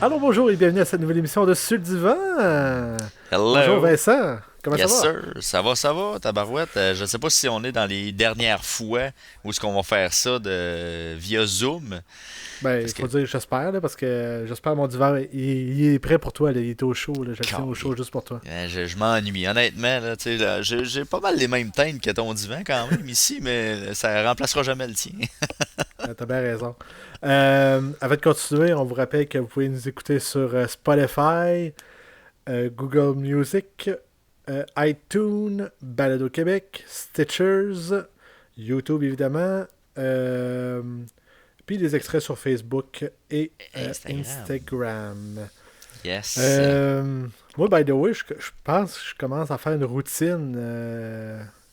Alors bonjour et bienvenue à cette nouvelle émission de Sur le divan. Bonjour Hello. Vincent, comment ça Yes, va? sir. Ça va, tabarouette. Je sais pas si on est dans les dernières fois où est-ce qu'on va faire ça via Zoom. Ben, il Parce que, faut dire j'espère, là, parce que j'espère mon divan, il est prêt pour toi, là, il est au chaud, là, je le tiens au chaud calé, juste pour toi. je m'ennuie. Honnêtement, là, tu sais, là, j'ai pas mal les mêmes teintes que ton divan quand même ici, mais ça remplacera jamais le tien. T'as bien raison. Avant de continuer, on vous rappelle que vous pouvez nous écouter sur Spotify, Google Music, iTunes, Balado Québec, Stitchers, YouTube évidemment, euh, puis des extraits sur Facebook et Instagram. Instagram. Yes. Euh, Moi, by the way, je pense que je commence à faire une routine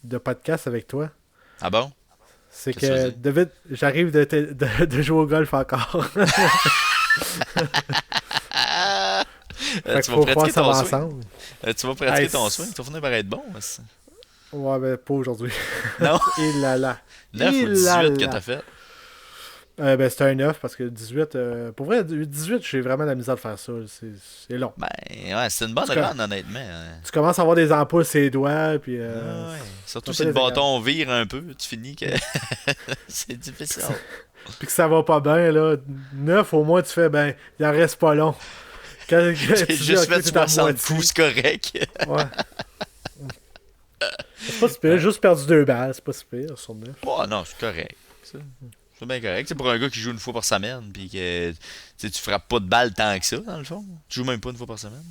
de podcast avec toi. Ah bon? C'est Qu'est-ce que tu que, veux dire? David, j'arrive de jouer au golf encore. Ah! Fait qu'il Tu vas faut croire que pratiquer ça ton va swing? ensemble. Tu vas Hey, pratiquer ton swing? Tu vas finir par être bon. Ça. ouais, ben, pas aujourd'hui. Non? Il là là. 9 ou Il là 18 que là. t'as fait? Ben, c'était un 9 parce que 18, pour vrai, 18, j'ai vraiment la misère de faire ça. C'est long. Ben, ouais, c'est une bonne Tu, co- run, honnêtement. tu commences à avoir des ampoules sur les doigts, puis Ah ouais. c'est Surtout un si peu le désagréable. bâton vire un peu, tu finis que c'est difficile. Puis que ça va pas bien, là. 9 au moins, tu fais, ben, il en reste pas long. Quand J'ai tu dis, juste ok, fait t'es à 60 moitié. coups, c'est correct. Ouais. C'est pas si pire, Ouais. juste perdu 2 balles, c'est pas si pire sur 9. Oh non, c'est correct. Ça. C'est bien correct. C'est pour un gars qui joue une fois par semaine, puis que tu sais, tu frappes pas de balle tant que ça, dans le fond. Tu joues même pas une fois par semaine.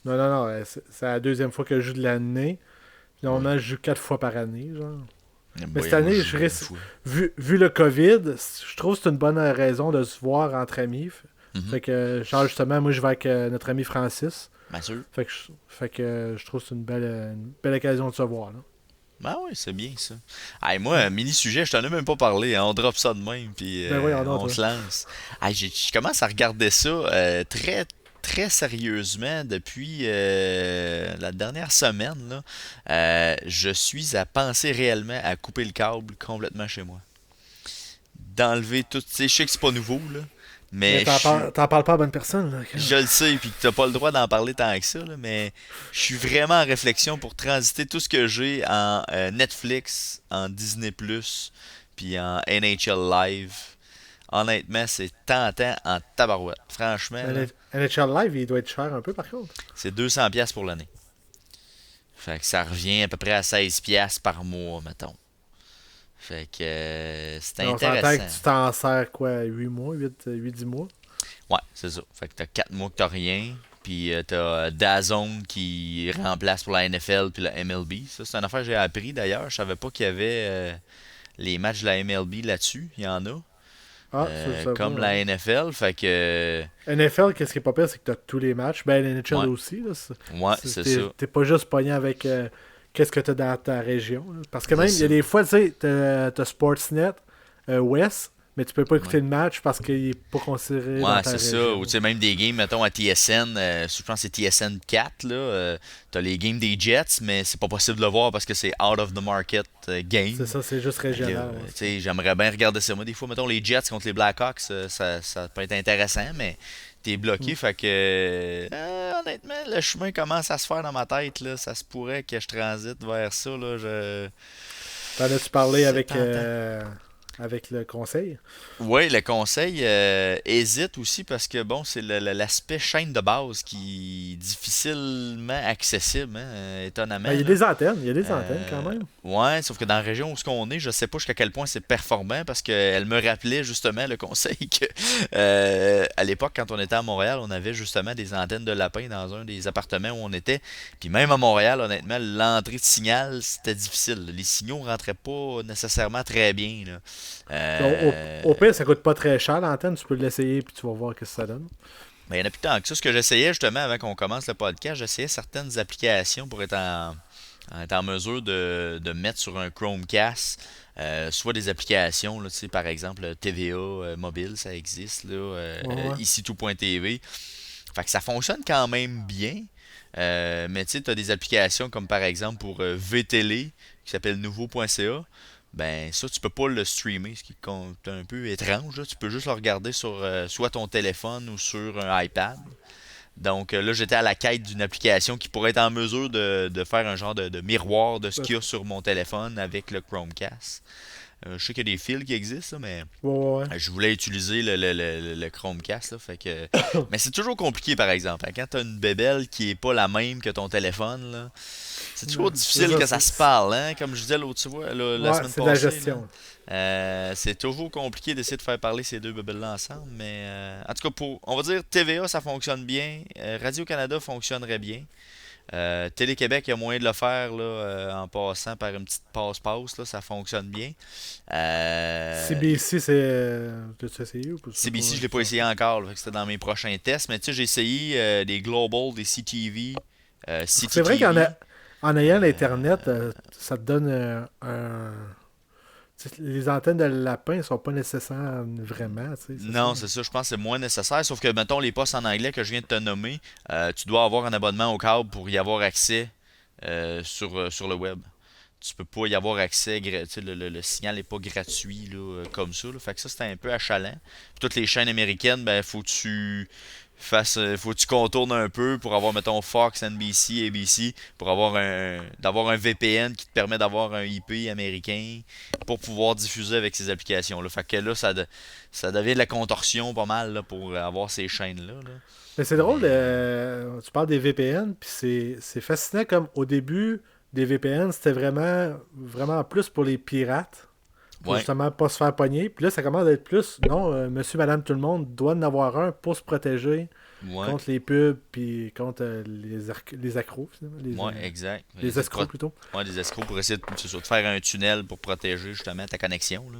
Non, non, non, c'est la deuxième fois que je joue de l'année. Puis Ouais. normalement, je joue 4 fois par année, genre. Mais Bah, cette moi, année, je je joue une risque, fois. vu le COVID, je trouve que c'est une bonne raison de se voir entre amis. Mhm. Fait que, genre, justement, moi, je vais avec notre ami Francis. Bien sûr. Fait que je trouve que c'est une belle occasion de se voir, là. Ben oui, c'est bien ça. Hey, moi, un mini sujet, je t'en ai même pas parlé, hein. On drop ça de même, puis Ben oui, on on toi. se lance. Hey, je commence à regarder ça très, très sérieusement depuis la dernière semaine. Là. Je suis à penser réellement à couper le câble complètement chez moi. D'enlever tout. Tu sais, je sais que c'est pas nouveau, là, Mais mais je suis. t'en parles pas à bonne personne, là. Je le sais, puis que t'as pas le droit d'en parler tant que ça, là, mais je suis vraiment en réflexion pour transiter tout ce que j'ai en Netflix, en Disney+, puis en NHL Live. Honnêtement, c'est tentant en tabarouette. Franchement, là, NHL Live, il doit être cher un peu, par contre. c'est 200$ piastres pour l'année. Fait que ça revient à peu près à 16$ piastres par mois, mettons. Fait que c'est On s'entend que intéressant. tu t'en sers, quoi, 8 mois, 10 mois? Ouais, c'est ça. Fait que t'as 4 mois que t'as rien. Puis t'as DAZN qui remplace pour la NFL puis la MLB. Ça, c'est une affaire que j'ai appris d'ailleurs. Je savais pas qu'il y avait les matchs de la MLB là-dessus. Il y en a. Ah, ça, je sais pas, Comme ouais. la NFL. Fait que. NFL, qu'est-ce qui est pas pire, c'est que t'as tous les matchs. Ben, l'NHL Ouais. aussi, là. Ouais, c'est ça. T'es pas juste pogné avec qu'est-ce que t'as dans ta région, là. Parce que C'est même, il y ça. a des fois, tu sais, t'as Sportsnet, West, mais tu peux pas écouter Ouais. le match parce qu'il est pas considéré dans Ouais, ta c'est ça. Ou région. tu sais, même des games, mettons, à TSN, je pense que c'est TSN 4, là. T'as les games des Jets, mais c'est pas possible de le voir parce que c'est out of the market C'est game. ça, c'est juste Fait que, régional. Ouais, tu sais, j'aimerais bien regarder ça. Moi, des fois, mettons, les Jets contre les Blackhawks, ça peut être intéressant, mais t'es bloqué. Mm. Fait que, honnêtement, le chemin commence à se faire dans ma tête, là. Ça se pourrait que je transite vers ça, là. T'en as-tu parlé C'est tentant. avec le conseil? Oui, le conseil hésite aussi parce que bon, c'est l'aspect chaîne de base qui est difficilement accessible, hein, Ben, il étonnamment y a là. des antennes, il y a des antennes quand même. Ouais, sauf que dans la région où ce qu'on est, je sais pas jusqu'à quel point c'est performant parce qu'elle me rappelait justement le conseil que à l'époque quand on était à Montréal, on avait justement des antennes de lapin dans un des appartements où on était. Puis même à Montréal, honnêtement, l'entrée de signal c'était difficile. Les signaux rentraient pas nécessairement très bien là. Donc, Euh, au pire, ça coûte pas très cher l'antenne, tu peux l'essayer puis tu vas voir ce que ça donne. Ben, il y en a plus tant que ça. Ce que j'essayais justement avant qu'on commence le podcast, j'essayais certaines applications pour être en mesure de mettre sur un Chromecast soit des applications, là, tu sais, par exemple TVA mobile, ça existe, là, Ouais, ouais. ici tout.tv. Fait que ça fonctionne quand même bien. Mais tu sais, tu as des applications comme par exemple pour VTélé qui s'appelle nouveau.ca. ben ça, tu peux pas le streamer, ce qui est un peu étrange. Là. Tu peux juste le regarder sur soit ton téléphone ou sur un iPad. Donc là, j'étais à la quête d'une application qui pourrait être en mesure de faire un genre de miroir de ce Ouais, qu'il y a sur mon téléphone avec le Chromecast. Je sais qu'il y a des fils qui existent, là, mais ouais. je voulais utiliser le Chromecast. Là, fait que... Mais c'est toujours compliqué, par exemple. Hein. Quand tu as une bébelle qui est pas la même que ton téléphone, là, c'est toujours C'est difficile ça, que ça se parle. Hein. Comme je disais l'autre fois, la ouais, semaine c'est de la passée. Là. gestion. C'est toujours compliqué d'essayer de faire parler ces deux bébelles-là ensemble, mais en tout cas, on va dire TVA, ça fonctionne bien. Radio-Canada fonctionnerait bien. Télé-Québec, il y a moyen de le faire là, en passant par une petite passe-passe, là, ça fonctionne bien. Euh, CBC, t'as-tu essayé ou pas? C'est pas CBC, je l'ai pas essayé encore, là, fait que c'était dans mes prochains tests, mais tu sais, j'ai essayé des Global, des CTV, C'est vrai qu'en CTTV. en ayant euh, l'Internet, ça te donne tu sais, les antennes de lapin sont pas nécessaires vraiment, tu sais, c'est ça. Non, c'est ça, je pense que c'est moins nécessaire. Sauf que, mettons, les postes en anglais que je viens de te nommer, tu dois avoir un abonnement au câble pour y avoir accès sur le web. Tu peux pas y avoir accès, tu sais, le signal n'est pas gratuit là, comme ça. Là. Fait que ça, c'est un peu achalant. Puis toutes les chaînes américaines, ben, faut que tu contournes un peu pour avoir, mettons, Fox, NBC, ABC, pour d'avoir un VPN qui te permet d'avoir un IP américain pour pouvoir diffuser avec ces applications-là. Fait que là, ça devient de la contorsion pas mal là, pour avoir ces chaînes-là. Là. Mais c'est drôle, Mais, tu parles des VPN, puis c'est fascinant comme au début des VPN, c'était vraiment plus pour les pirates, pour ouais, justement pas se faire pogner. Puis là, ça commence à être plus, non, monsieur, madame, tout le monde doit en avoir un pour se protéger ouais, contre les pubs, puis contre les accros, finalement, ouais, exact. les escrocs plutôt. Ouais, des escrocs pour essayer c'est ça, de faire un tunnel pour protéger justement ta connexion. Là.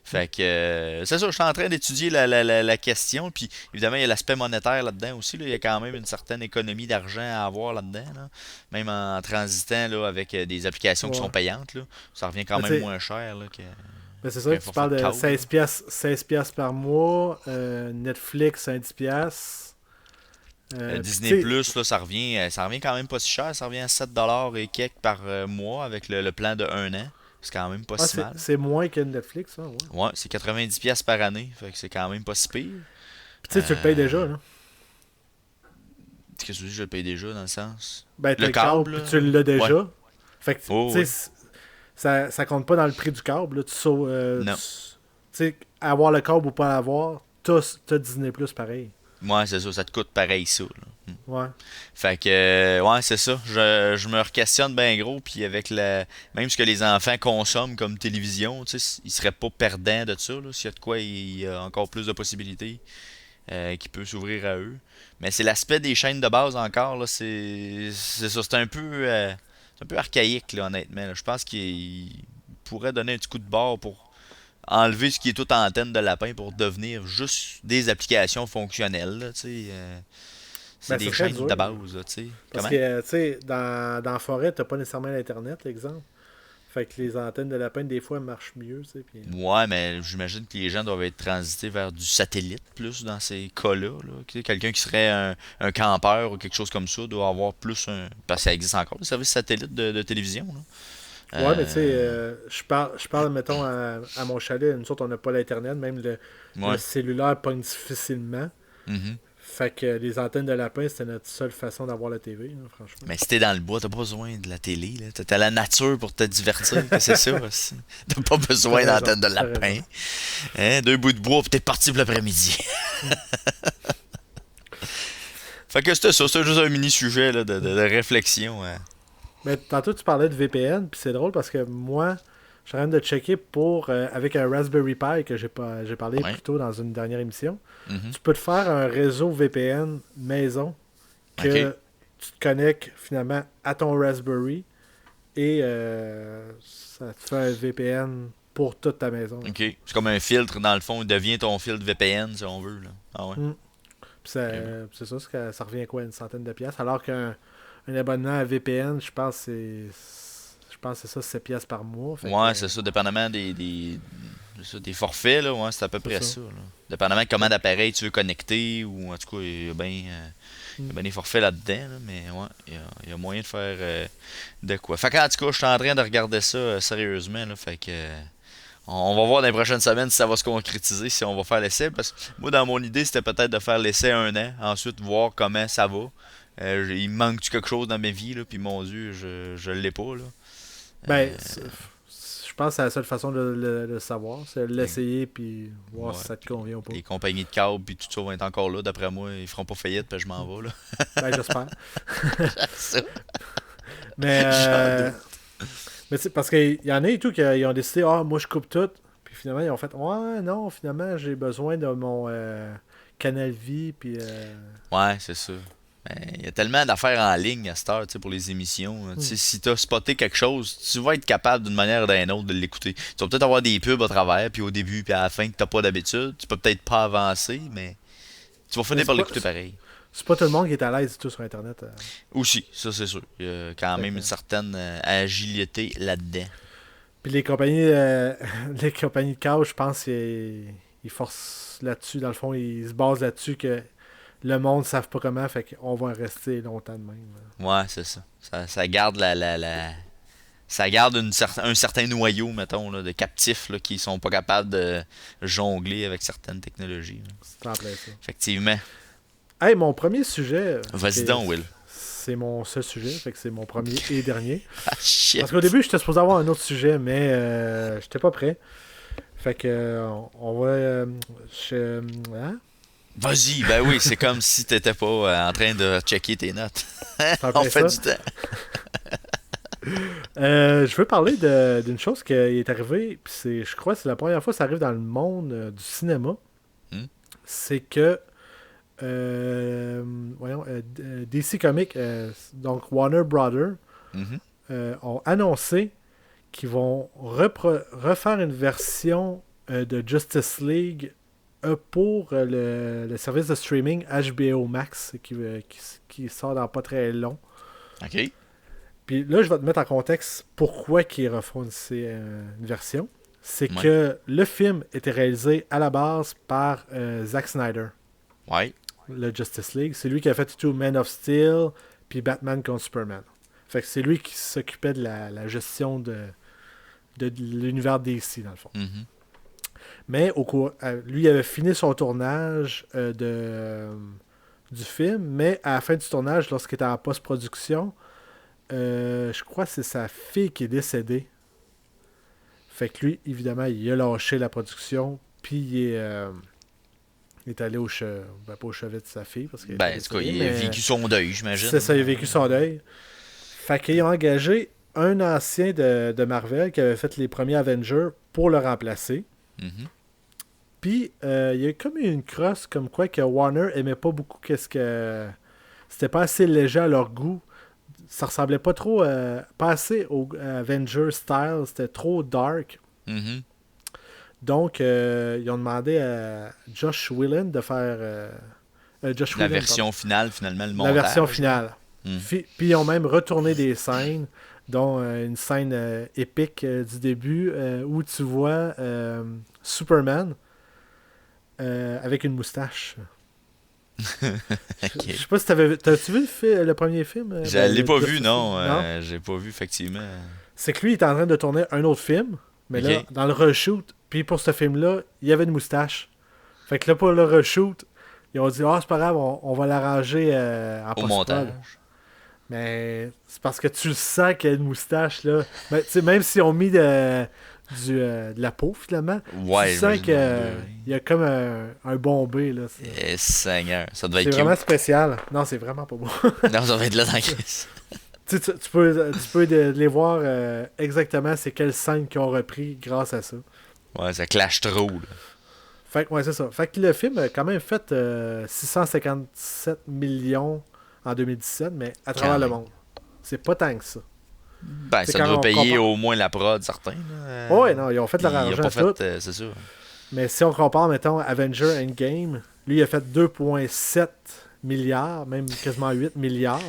Fait que c'est ça, je suis en train d'étudier la question. Puis évidemment, il y a l'aspect monétaire là-dedans aussi. Là. Il y a quand même une certaine économie d'argent à avoir là-dedans. Là. Même en transitant là, avec des applications qui sont Ouais. payantes. Là. Ça revient quand Mais tu même sais, moins cher là, ben c'est ça, qu'un tu forfait parles de de câble. Là. 16 piastres par mois, Netflix, un 10 piastres. Puis tu Disney sais, Plus, là, ça revient quand même pas si cher. Ça revient à 7$ et quelques par mois avec le plan de 1 an. C'est quand même pas ah, si mal. c'est moins que Netflix, ça, ouais. Ouais, c'est 90$ par année. Fait que c'est quand même pas si pire. Puis tu sais, tu le payes Euh, déjà, là. Qu'est-ce que tu dis, je le paye déjà dans le sens? Ben, t'as Le le câble, câble, puis là? tu l'as Ouais. déjà. Fait que, tu Oh, sais, oui. ça compte pas dans le prix du câble, là. Non. Tu sais, avoir le câble ou pas l'avoir, t'as Disney Plus pareil. Ouais, c'est ça. Ça te coûte pareil, ça. Là. Ouais. Fait que, ouais, c'est ça. Je me re-questionne bien gros. Puis avec même ce que les enfants consomment comme télévision, tu sais, ils seraient pas perdants de ça. Là. S'il y a de quoi, il y a encore plus de possibilités qui peut s'ouvrir à eux. Mais c'est l'aspect des chaînes de base encore. Là, c'est ça. C'est un peu archaïque, là, honnêtement. Là. Je pense qu'il pourrait donner un petit coup de barre pour enlever ce qui est tout antenne de lapin pour devenir juste des applications fonctionnelles. Là, tu sais, c'est Ben, ça des serait chaînes dur, de là. base. Là, tu sais. Parce Comment? que, tu sais, dans la forêt, t'as pas nécessairement l'Internet, exemple. Fait que les antennes de lapin, des fois, marchent mieux, tu sais. Puis... Ouais, mais j'imagine que les gens doivent être transités vers du satellite plus dans ces cas-là. Là. Tu sais, quelqu'un qui serait un campeur ou quelque chose comme ça doit avoir plus un. Parce que ça existe encore, le service satellite de télévision. Là. Ouais, mais tu sais, Euh, je parle, mettons, à mon chalet. Nous autres, on n'a pas l'Internet. Même le ouais. cellulaire pogne difficilement. Mhm. Fait que les antennes de lapin, c'était notre seule façon d'avoir la TV, là, franchement. Mais si t'es dans le bois, t'as pas besoin de la télé. Là. T'as la nature pour te divertir. Que c'est ça aussi. T'as pas T'as besoin raison, d'antenne de t'as lapin. raison. Hein? Deux bouts de bois, puis t'es parti pour l'après-midi. Fait que c'était ça. C'était juste un mini-sujet là, de réflexion. Hein. Mais tantôt, tu parlais de VPN, puis c'est drôle parce que moi, je suis en train de checker avec un Raspberry Pi que j'ai parlé Ouais. plus tôt dans une dernière émission. Mhm. Tu peux te faire un réseau VPN maison OK. que tu te connectes finalement à ton Raspberry et ça te fait un VPN pour toute ta maison, là. OK. C'est comme un filtre, dans le fond, il devient ton filtre VPN, si on veut. Là. Ah ouais. Mm. Puis Ok, bon. c'est ça, ça revient à quoi, une centaine de piastres. Alors qu'un abonnement à VPN, je pense que c'est ça, 7 piastres par mois. Fait que, Ouais, c'est ça, dépendamment C'est ça, des forfaits, là, ouais, c'est à peu C'est près ça. ça. Là. Dépendamment de comment d'appareil tu veux connecter, ou en tout cas, il y a bien des forfaits là-dedans, là, mais ouais, il y a moyen de faire de quoi. Fait qu'en tout cas, je suis en train de regarder ça sérieusement, là, fait que on va voir dans les prochaines semaines si ça va se concrétiser, si on va faire l'essai, parce que moi, dans mon idée, c'était peut-être de faire l'essai 1 an, ensuite voir comment ça va. Il me manque-tu quelque chose dans ma vie, là, puis mon Dieu, je l'ai pas, là. Ben, Euh, je pense que c'est la seule façon de le savoir, c'est l'essayer puis voir ouais, si ça te puis convient ou pas. les compagnies de câbles, puis tout ça vont être encore là, d'après moi, ils feront pas faillite, puis je m'en vais, là. Ben, j'espère. Ça, Mais, j'en doute. mais parce qu'il y en a et tout qui ont décidé, ah, moi je coupe tout. Puis finalement, ils ont fait, ouais, non, finalement, j'ai besoin de mon Canal Vie. Puis, Ouais, c'est ça. Ben, il y a tellement d'affaires en ligne à cette heure, tu sais, pour les émissions. Tu sais, si t'as spoté quelque chose, tu vas être capable d'une manière ou d'une autre de l'écouter. Tu vas peut-être avoir des pubs à travers, puis au début, puis à la fin que t'as pas d'habitude. Tu peux peut-être pas avancer, mais tu vas mais finir par l'écouter pareil. c'est pas tout le monde qui est à l'aise du tout sur Internet. Aussi, ça c'est sûr. Il y a quand Fait même que, une certaine agilité là-dedans. puis les compagnies de câble, je pense qu'ils forcent là-dessus. Dans le fond, ils se basent là-dessus que le monde ne savent pas comment, fait qu'on va rester longtemps de même. Ouais, c'est ça. Ça garde ça garde un certain noyau, mettons, là, de captifs là, qui sont pas capables de jongler avec certaines technologies, là. C'est en plein ça. Effectivement. Hey, mon premier sujet, Vas-y donc, Will. c'est mon seul sujet, fait que c'est mon premier et dernier. Ah, shit. Parce qu'au début, j'étais supposé avoir un autre sujet, mais j'étais pas prêt. Fait que on va. Hein? Vas-y, ben oui, c'est comme si t'étais pas en train de checker tes notes. C'est en On plein fait ça. du temps. Je veux parler d'une chose qui est arrivée, puis je crois que c'est la première fois que ça arrive dans le monde du cinéma. Hmm? C'est que voyons, DC Comics, donc Warner Brothers, Mhm. ont annoncé qu'ils vont refaire une version de Justice League pour le service de streaming HBO Max qui sort dans pas très long. OK. Puis là, je vais te mettre en contexte pourquoi ils refont une version. C'est Ouais. que le film était réalisé à la base par Zack Snyder, Ouais. le Justice League. C'est lui qui a fait tout Man of Steel puis Batman contre Superman. Fait que c'est lui qui s'occupait de la gestion de l'univers DC, dans le fond. Mhm. Mais lui, il avait fini son tournage du film, mais à la fin du tournage, lorsqu'il était en post-production, je crois que c'est sa fille qui est décédée. Fait que lui, évidemment, il a lâché la production, puis il est allé ben, pas au chevet de sa fille, parce qu'il était Ben, en tout cas, décédé, il a mais vécu son deuil, j'imagine. c'est ça, il a vécu son deuil. Fait qu'ils ont engagé un ancien de Marvel qui avait fait les premiers Avengers pour le remplacer. Mhm. Puis, il y a comme eu une crosse comme quoi que Warner aimait pas beaucoup qu'est-ce que... C'était pas assez léger à leur goût. Ça ressemblait pas trop... pas assez au Avengers style. C'était trop dark. Mhm. Donc, ils ont demandé à Josh Whedon de faire... Josh La Whedon, version finale, finalement, le pardon. montage. La version finale. Mhm. Puis, ils ont même retourné des scènes, dont une scène épique du début où tu vois Superman avec une moustache. Ok. Je sais pas si t'as-tu vu le premier film? Je Ben, l'ai pas vu, Justice non. League? Non? J'ai pas vu, effectivement. C'est que lui, il est en train de tourner un autre film, mais là, Ok. dans le reshoot, puis pour ce film-là, il y avait une moustache. Fait que là, pour le reshoot, ils ont dit, ah, c'est pas grave, on va l'arranger en Au post-prod. montage. Mais c'est parce que tu le sens qu'il y a une moustache, là. Mais, tu sais, même s'ils ont mis de la peau, finalement, Ouais, tu sens j'imagine, qu'il oui. y a comme un bombé, là. Eh, Seigneur, ça devait C'est être vraiment cute. spécial. Non, c'est vraiment pas beau. Non, ça va être là dans la crise. Tu peux les voir exactement c'est quelle scène qu'ils ont repris grâce à ça. Ouais, ça clash trop, là. Fait que, ouais, c'est ça. Fait que le film a quand même fait 657 millions en 2017, mais à travers Quand le même. monde. C'est pas tant que ça. Ben, C'est ça quand doit on payer compare. au moins la prod, certains, là. Ouais, non, ils ont fait de Puis il a l'argent pas à tout. fait, c'est sûr. Mais si on compare, mettons, Avenger Endgame, lui, il a fait 2,7 milliards, même quasiment 8 milliards.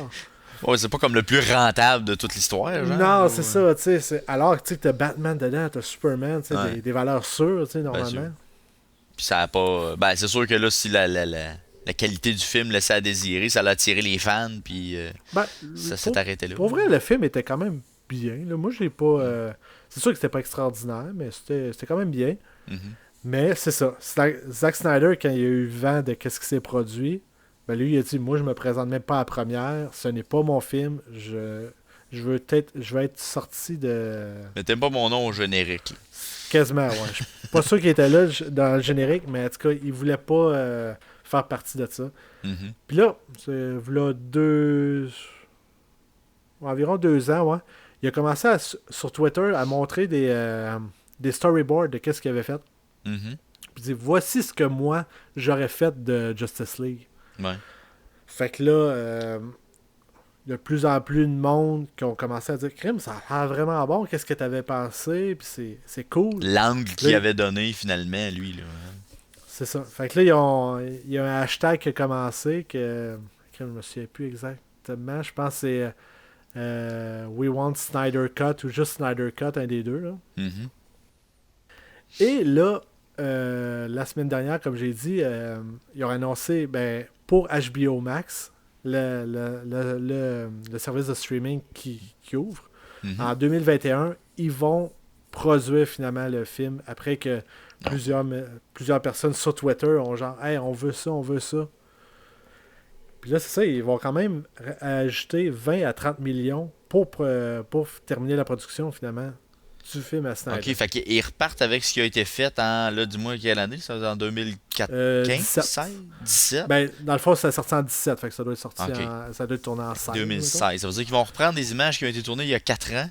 Ouais, c'est pas comme le plus rentable de toute l'histoire, genre. Non, c'est ça, tu sais. Alors que tu as Batman dedans, t'as Superman, tu sais, Ouais, des valeurs sûres, tu sais, bien sûr. normalement. Puis ça a pas. Ben, c'est sûr que là, si la qualité du film laissait à désirer, ça a attiré les fans, puis Ben, ça s'est pour, arrêté là. pour vrai, le film était quand même bien. Là. Moi, j'ai pas. C'est sûr que c'était pas extraordinaire, mais c'était quand même bien. Mhm. Mais c'est ça. Zack Snyder, quand il a eu vent de qu'est-ce qui s'est produit, ben lui, il a dit moi, je me présente même pas à la première. Ce n'est pas mon film. Je veux être sorti de. Mais t'aimes pas mon nom au générique, là. Quasiment, ouais. Je suis pas sûr qu'il était là dans le générique, mais en tout cas, il voulait pas faire partie de ça. Mhm. Puis là, là, environ 2 ans, ouais. Il a commencé sur Twitter à montrer des storyboards de qu'est-ce qu'il avait fait. Mhm. Puis il dit voici ce que moi j'aurais fait de Justice League. Ouais. Fait que là, il y a de plus en plus de monde qui ont commencé à dire crime, ça a l'air vraiment bon, qu'est-ce que t'avais pensé, puis c'est cool. L'angle qu'il Là, avait donné, finalement, lui, là. c'est ça. Fait que là, il y a un hashtag qui a commencé je me souviens plus exactement. Je pense que c'est We Want Snyder Cut ou juste Snyder Cut, un des deux. Là. Mhm. Et là, la semaine dernière, comme j'ai dit, ils ont annoncé pour HBO Max, le service de streaming qui ouvre, Mhm. en 2021, ils vont produire finalement le film après que Non. plusieurs personnes sur Twitter ont genre hey, on veut ça, on veut ça. Puis là, c'est ça, ils vont quand même ajouter 20 à 30 millions pour terminer la production finalement du film à Snyder. Ok, fait qu'ils repartent avec ce qui a été fait en, là, dis-moi quelle année, ça, en 2015, 17. 16, 17? Ben, dans le fond, ça sorti en 17, fait que ça doit être Ok, ça doit être tourné en 16. mettons. 2016. Ça veut dire qu'ils vont reprendre des images qui ont été tournées il y a 4 ans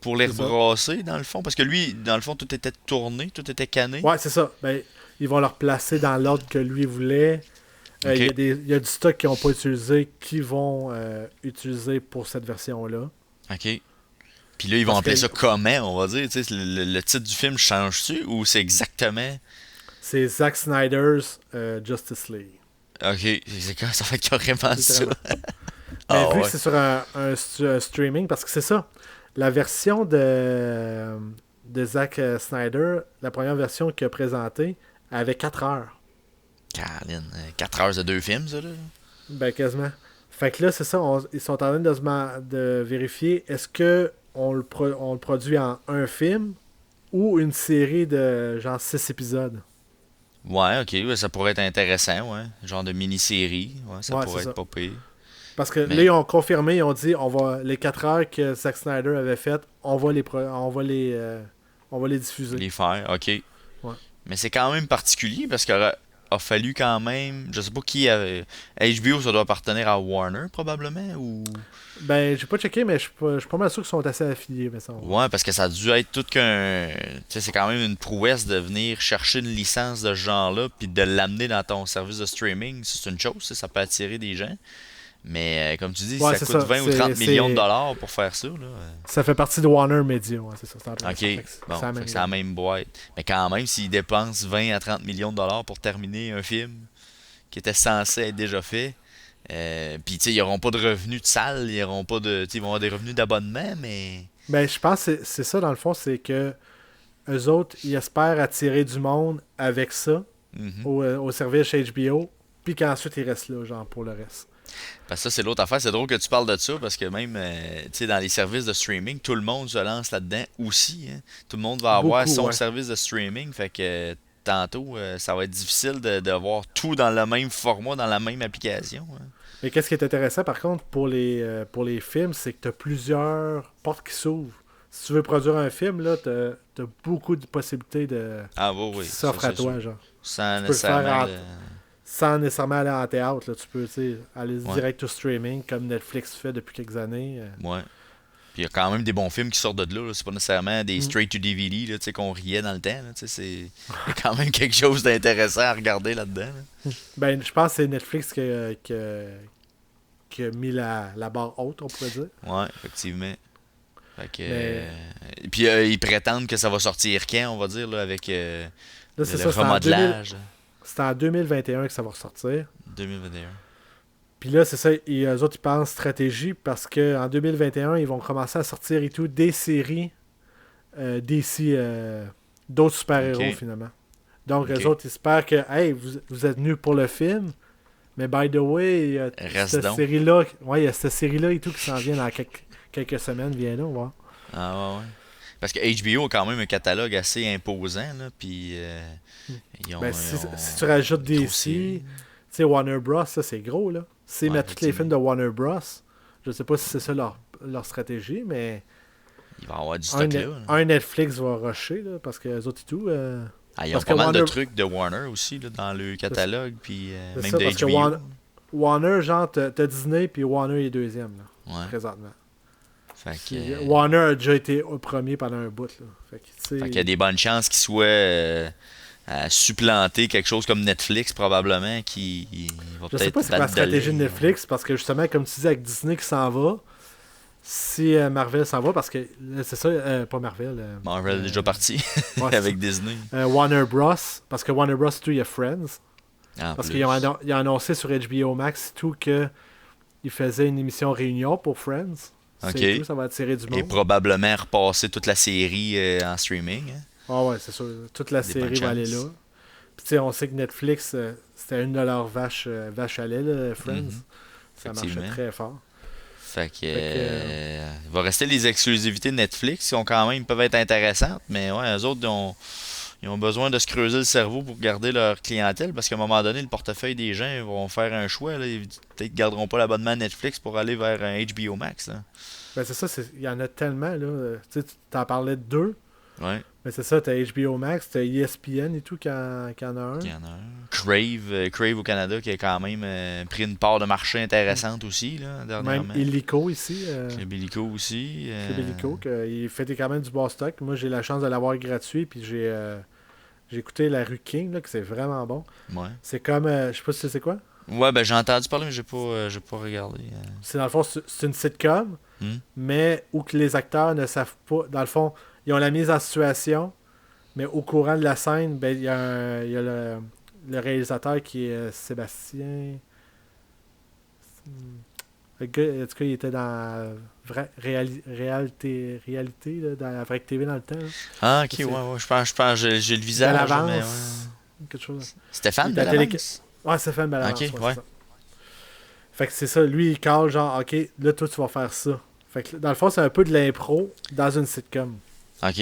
pour les C'est ça. rebrasser, dans le fond. Parce que lui, dans le fond, tout était tourné, tout était canné. Ouais, c'est ça. Ben, ils vont le replacer dans l'ordre que lui voulait. Ok. Il y a du stock qu'ils n'ont pas utilisé qui vont utiliser pour cette version-là. Ok. Puis là, ils vont Parce appeler que ça comment, on va dire. Tu sais, le titre du film change-tu ou c'est exactement. c'est Zack Snyder's Justice League. Ok, c'est quoi, ça fait carrément ça. Littéralement. Mais Ah vu que ouais. c'est sur un streaming, parce que c'est ça, la version de Zack Snyder, la première version qu'il a présentée, avait 4 heures. Caroline, 4 heures de 2 films, ça, là. Ben, quasiment. Fait que là, c'est ça, ils sont en train de vérifier est-ce que on le produit en un film ou une série de genre 6 épisodes. Ouais, ok, ouais, ça pourrait être intéressant, ouais. Genre de mini-série, ouais, ça Ouais, c'est pourrait être ça. pas pire. Parce que là, Mais ils ont confirmé, ils ont dit les 4 heures que Zack Snyder avait faites, on va les diffuser. les faire, ok. Ouais. Mais c'est quand même particulier parce qu'il a fallu quand même. Je sais pas qui avait. HBO, ça doit appartenir à Warner, probablement, ou. Ben, j'ai pas checké, mais je suis pas mal sûr qu'ils sont assez affiliés, mais ça. Ouais, parce que ça a dû être tout qu'un. Tu sais, c'est quand même une prouesse de venir chercher une licence de ce genre-là, puis de l'amener dans ton service de streaming. C'est une chose, ça peut attirer des gens. Mais comme tu dis, Ouais, ça c'est coûte ça. 20 ou 30 millions de dollars pour faire ça, là. Ça fait partie de Warner Media, ouais, c'est ça. C'est intéressant. Ok, bon, C'est la fait même que c'est la gang. même boîte. Mais quand même, s'ils dépensent 20 à 30 millions de dollars pour terminer un film qui était censé être déjà fait, puis tu sais, ils n'auront pas de revenus de salle, ils auront pas de. Tu sais, ils vont avoir des revenus d'abonnement, mais. Ben, je pense que c'est ça, dans le fond, c'est que eux autres, ils espèrent attirer du monde avec ça Mhm. au service HBO, puis qu'ensuite ils restent là, genre, pour le reste. Parce que ça, c'est l'autre affaire. C'est drôle que tu parles de ça parce que même, tu sais, dans les services de streaming, tout le monde se lance là-dedans aussi, hein. Tout le monde va avoir Beaucoup, son ouais. service de streaming. Fait que tantôt, ça va être difficile d'avoir tout dans le même format, dans la même application, hein. Mais qu'est-ce qui est intéressant, par contre, pour les films, c'est que tu as plusieurs portes qui s'ouvrent. Si tu veux produire un film, là, t'as beaucoup de possibilités Ah, oui, qui oui, ça, s'offrent à c'est sûr. toi, genre. Sans Tu peux le faire nécessairement sans nécessairement aller en théâtre, là. Tu peux, tu sais, aller Ouais, direct au streaming, comme Netflix fait depuis quelques années. ouais. Puis il y a quand même des bons films qui sortent de là, là. C'est pas nécessairement des Mm. straight to DVD, là, tu sais, qu'on riait dans le temps, là. Tu sais, il y a quand même quelque chose d'intéressant à regarder là-dedans, là. Ben, je pense que c'est Netflix qui a mis la barre haute, on pourrait dire. Ouais, effectivement. Fait que, Mais et puis ils prétendent que ça va sortir quand, on va dire, là, avec là, le c'est ça, remodelage c'est en 2021 que ça va ressortir. 2021. Puis là, c'est ça, et eux autres, ils pensent stratégie parce qu'en 2021, ils vont commencer à sortir et tout des séries DC, d'autres super-héros, Ok. finalement. Donc, eux Ok. autres, ils espèrent que, hey, vous êtes venus pour le film, mais by the way, Reste cette donc. série-là, ouais, il y a cette série-là et tout qui s'en vient dans quelques semaines, viens là, on va voir. Ah ouais, ouais. Parce que HBO a quand même un catalogue assez imposant, là, puis Hmm. ils Ben, ont, ils si ont tu rajoutes des grosses DC, séries. tu sais, Warner Bros, ça c'est gros, là. S'ils Ouais, mettent tous les films effectivement. de Warner Bros, je sais pas si c'est ça leur stratégie, mais Il va y avoir du un, stock là, là. un Netflix va rusher, là, parce que les autres et tout. Ah, ils ont Parce que pas mal de Warner. trucs de Warner aussi là, dans le C'est catalogue, puis c'est même ça, de parce que HBO. Warner, genre, t'as Disney, puis Warner est deuxième, là, Ouais. présentement. Fait que, Warner a déjà été au premier pendant un bout, là. Fait que, tu fait qu'il y a sais, des bonnes chances qu'il soit à supplanter quelque chose comme Netflix probablement qui il va je sais pas peut-être c'est quoi la battre de stratégie de l'aile. Netflix, parce que justement, comme tu disais, avec Disney qui s'en va, si Marvel s'en va, parce que là, c'est ça, pas Marvel. Marvel est déjà parti Ouais, c'est ça. avec Disney. Warner Bros. Parce que Warner Bros. Tout, il y a Friends. En Parce qu'ils ont, plus. ils ont annoncé sur HBO Max tout qu'ils faisaient une émission réunion pour Friends. OK. C'est tout, ça va attirer du Et monde. probablement repasser toute la série en streaming. Hein. Ah ouais, c'est sûr. Toute la Des bonnes série va aller là. chances. Puis tu sais, on sait que Netflix, c'était une de leurs vaches à lait, là, Friends. Mhm. Ça marchait Effectivement. très fort. Fait que, Fait que, il va rester les exclusivités de Netflix qui ont quand même peuvent être intéressantes, mais ouais, eux autres ils ont besoin de se creuser le cerveau pour garder leur clientèle parce qu'à un moment donné, le portefeuille des gens vont faire un choix. Là. Ils peut-être garderont pas l'abonnement Netflix pour aller vers un HBO Max. Là. ben c'est ça, il y en a tellement. Là. Tu sais, tu t'en parlais de deux. Ouais, Mais c'est ça, t'as HBO Max, t'as ESPN et tout qui en a un. il y en a un. Crave, Crave au Canada qui a quand même pris une part de marché intéressante aussi là, Même dernièrement. Illico ici. Club Illico aussi. Club Illico, il fait quand même du bon stock. Moi, j'ai la chance de l'avoir gratuit, puis j'ai écouté La Rue King, là, que c'est vraiment bon. Ouais. C'est comme, je sais pas si tu sais c'est quoi. Ouais, ben j'ai entendu parler, mais j'ai pas regardé. C'est dans le fond, c'est une sitcom, Hmm? mais où que les acteurs ne savent pas. Dans le fond, ils ont la mise en situation, mais au courant de la scène, ben, il y a le réalisateur qui est Sébastien. Le gars, en tout cas, il était dans réalité là, dans la vraie TV dans le temps. Là. Ah, ok, ouais, C'est ouais, je pense, j'ai le visage, là, mais ouais. Bellavance, quelque chose. Il Stéphane était à télé. Bellavance? Ouais, c'est fait Bellavance, Ok, ouais, c'est ouais. ça. Fait que c'est ça, lui, il cale genre, ok, là, toi, tu vas faire ça. Fait que dans le fond, c'est un peu de l'impro dans une sitcom. Ok.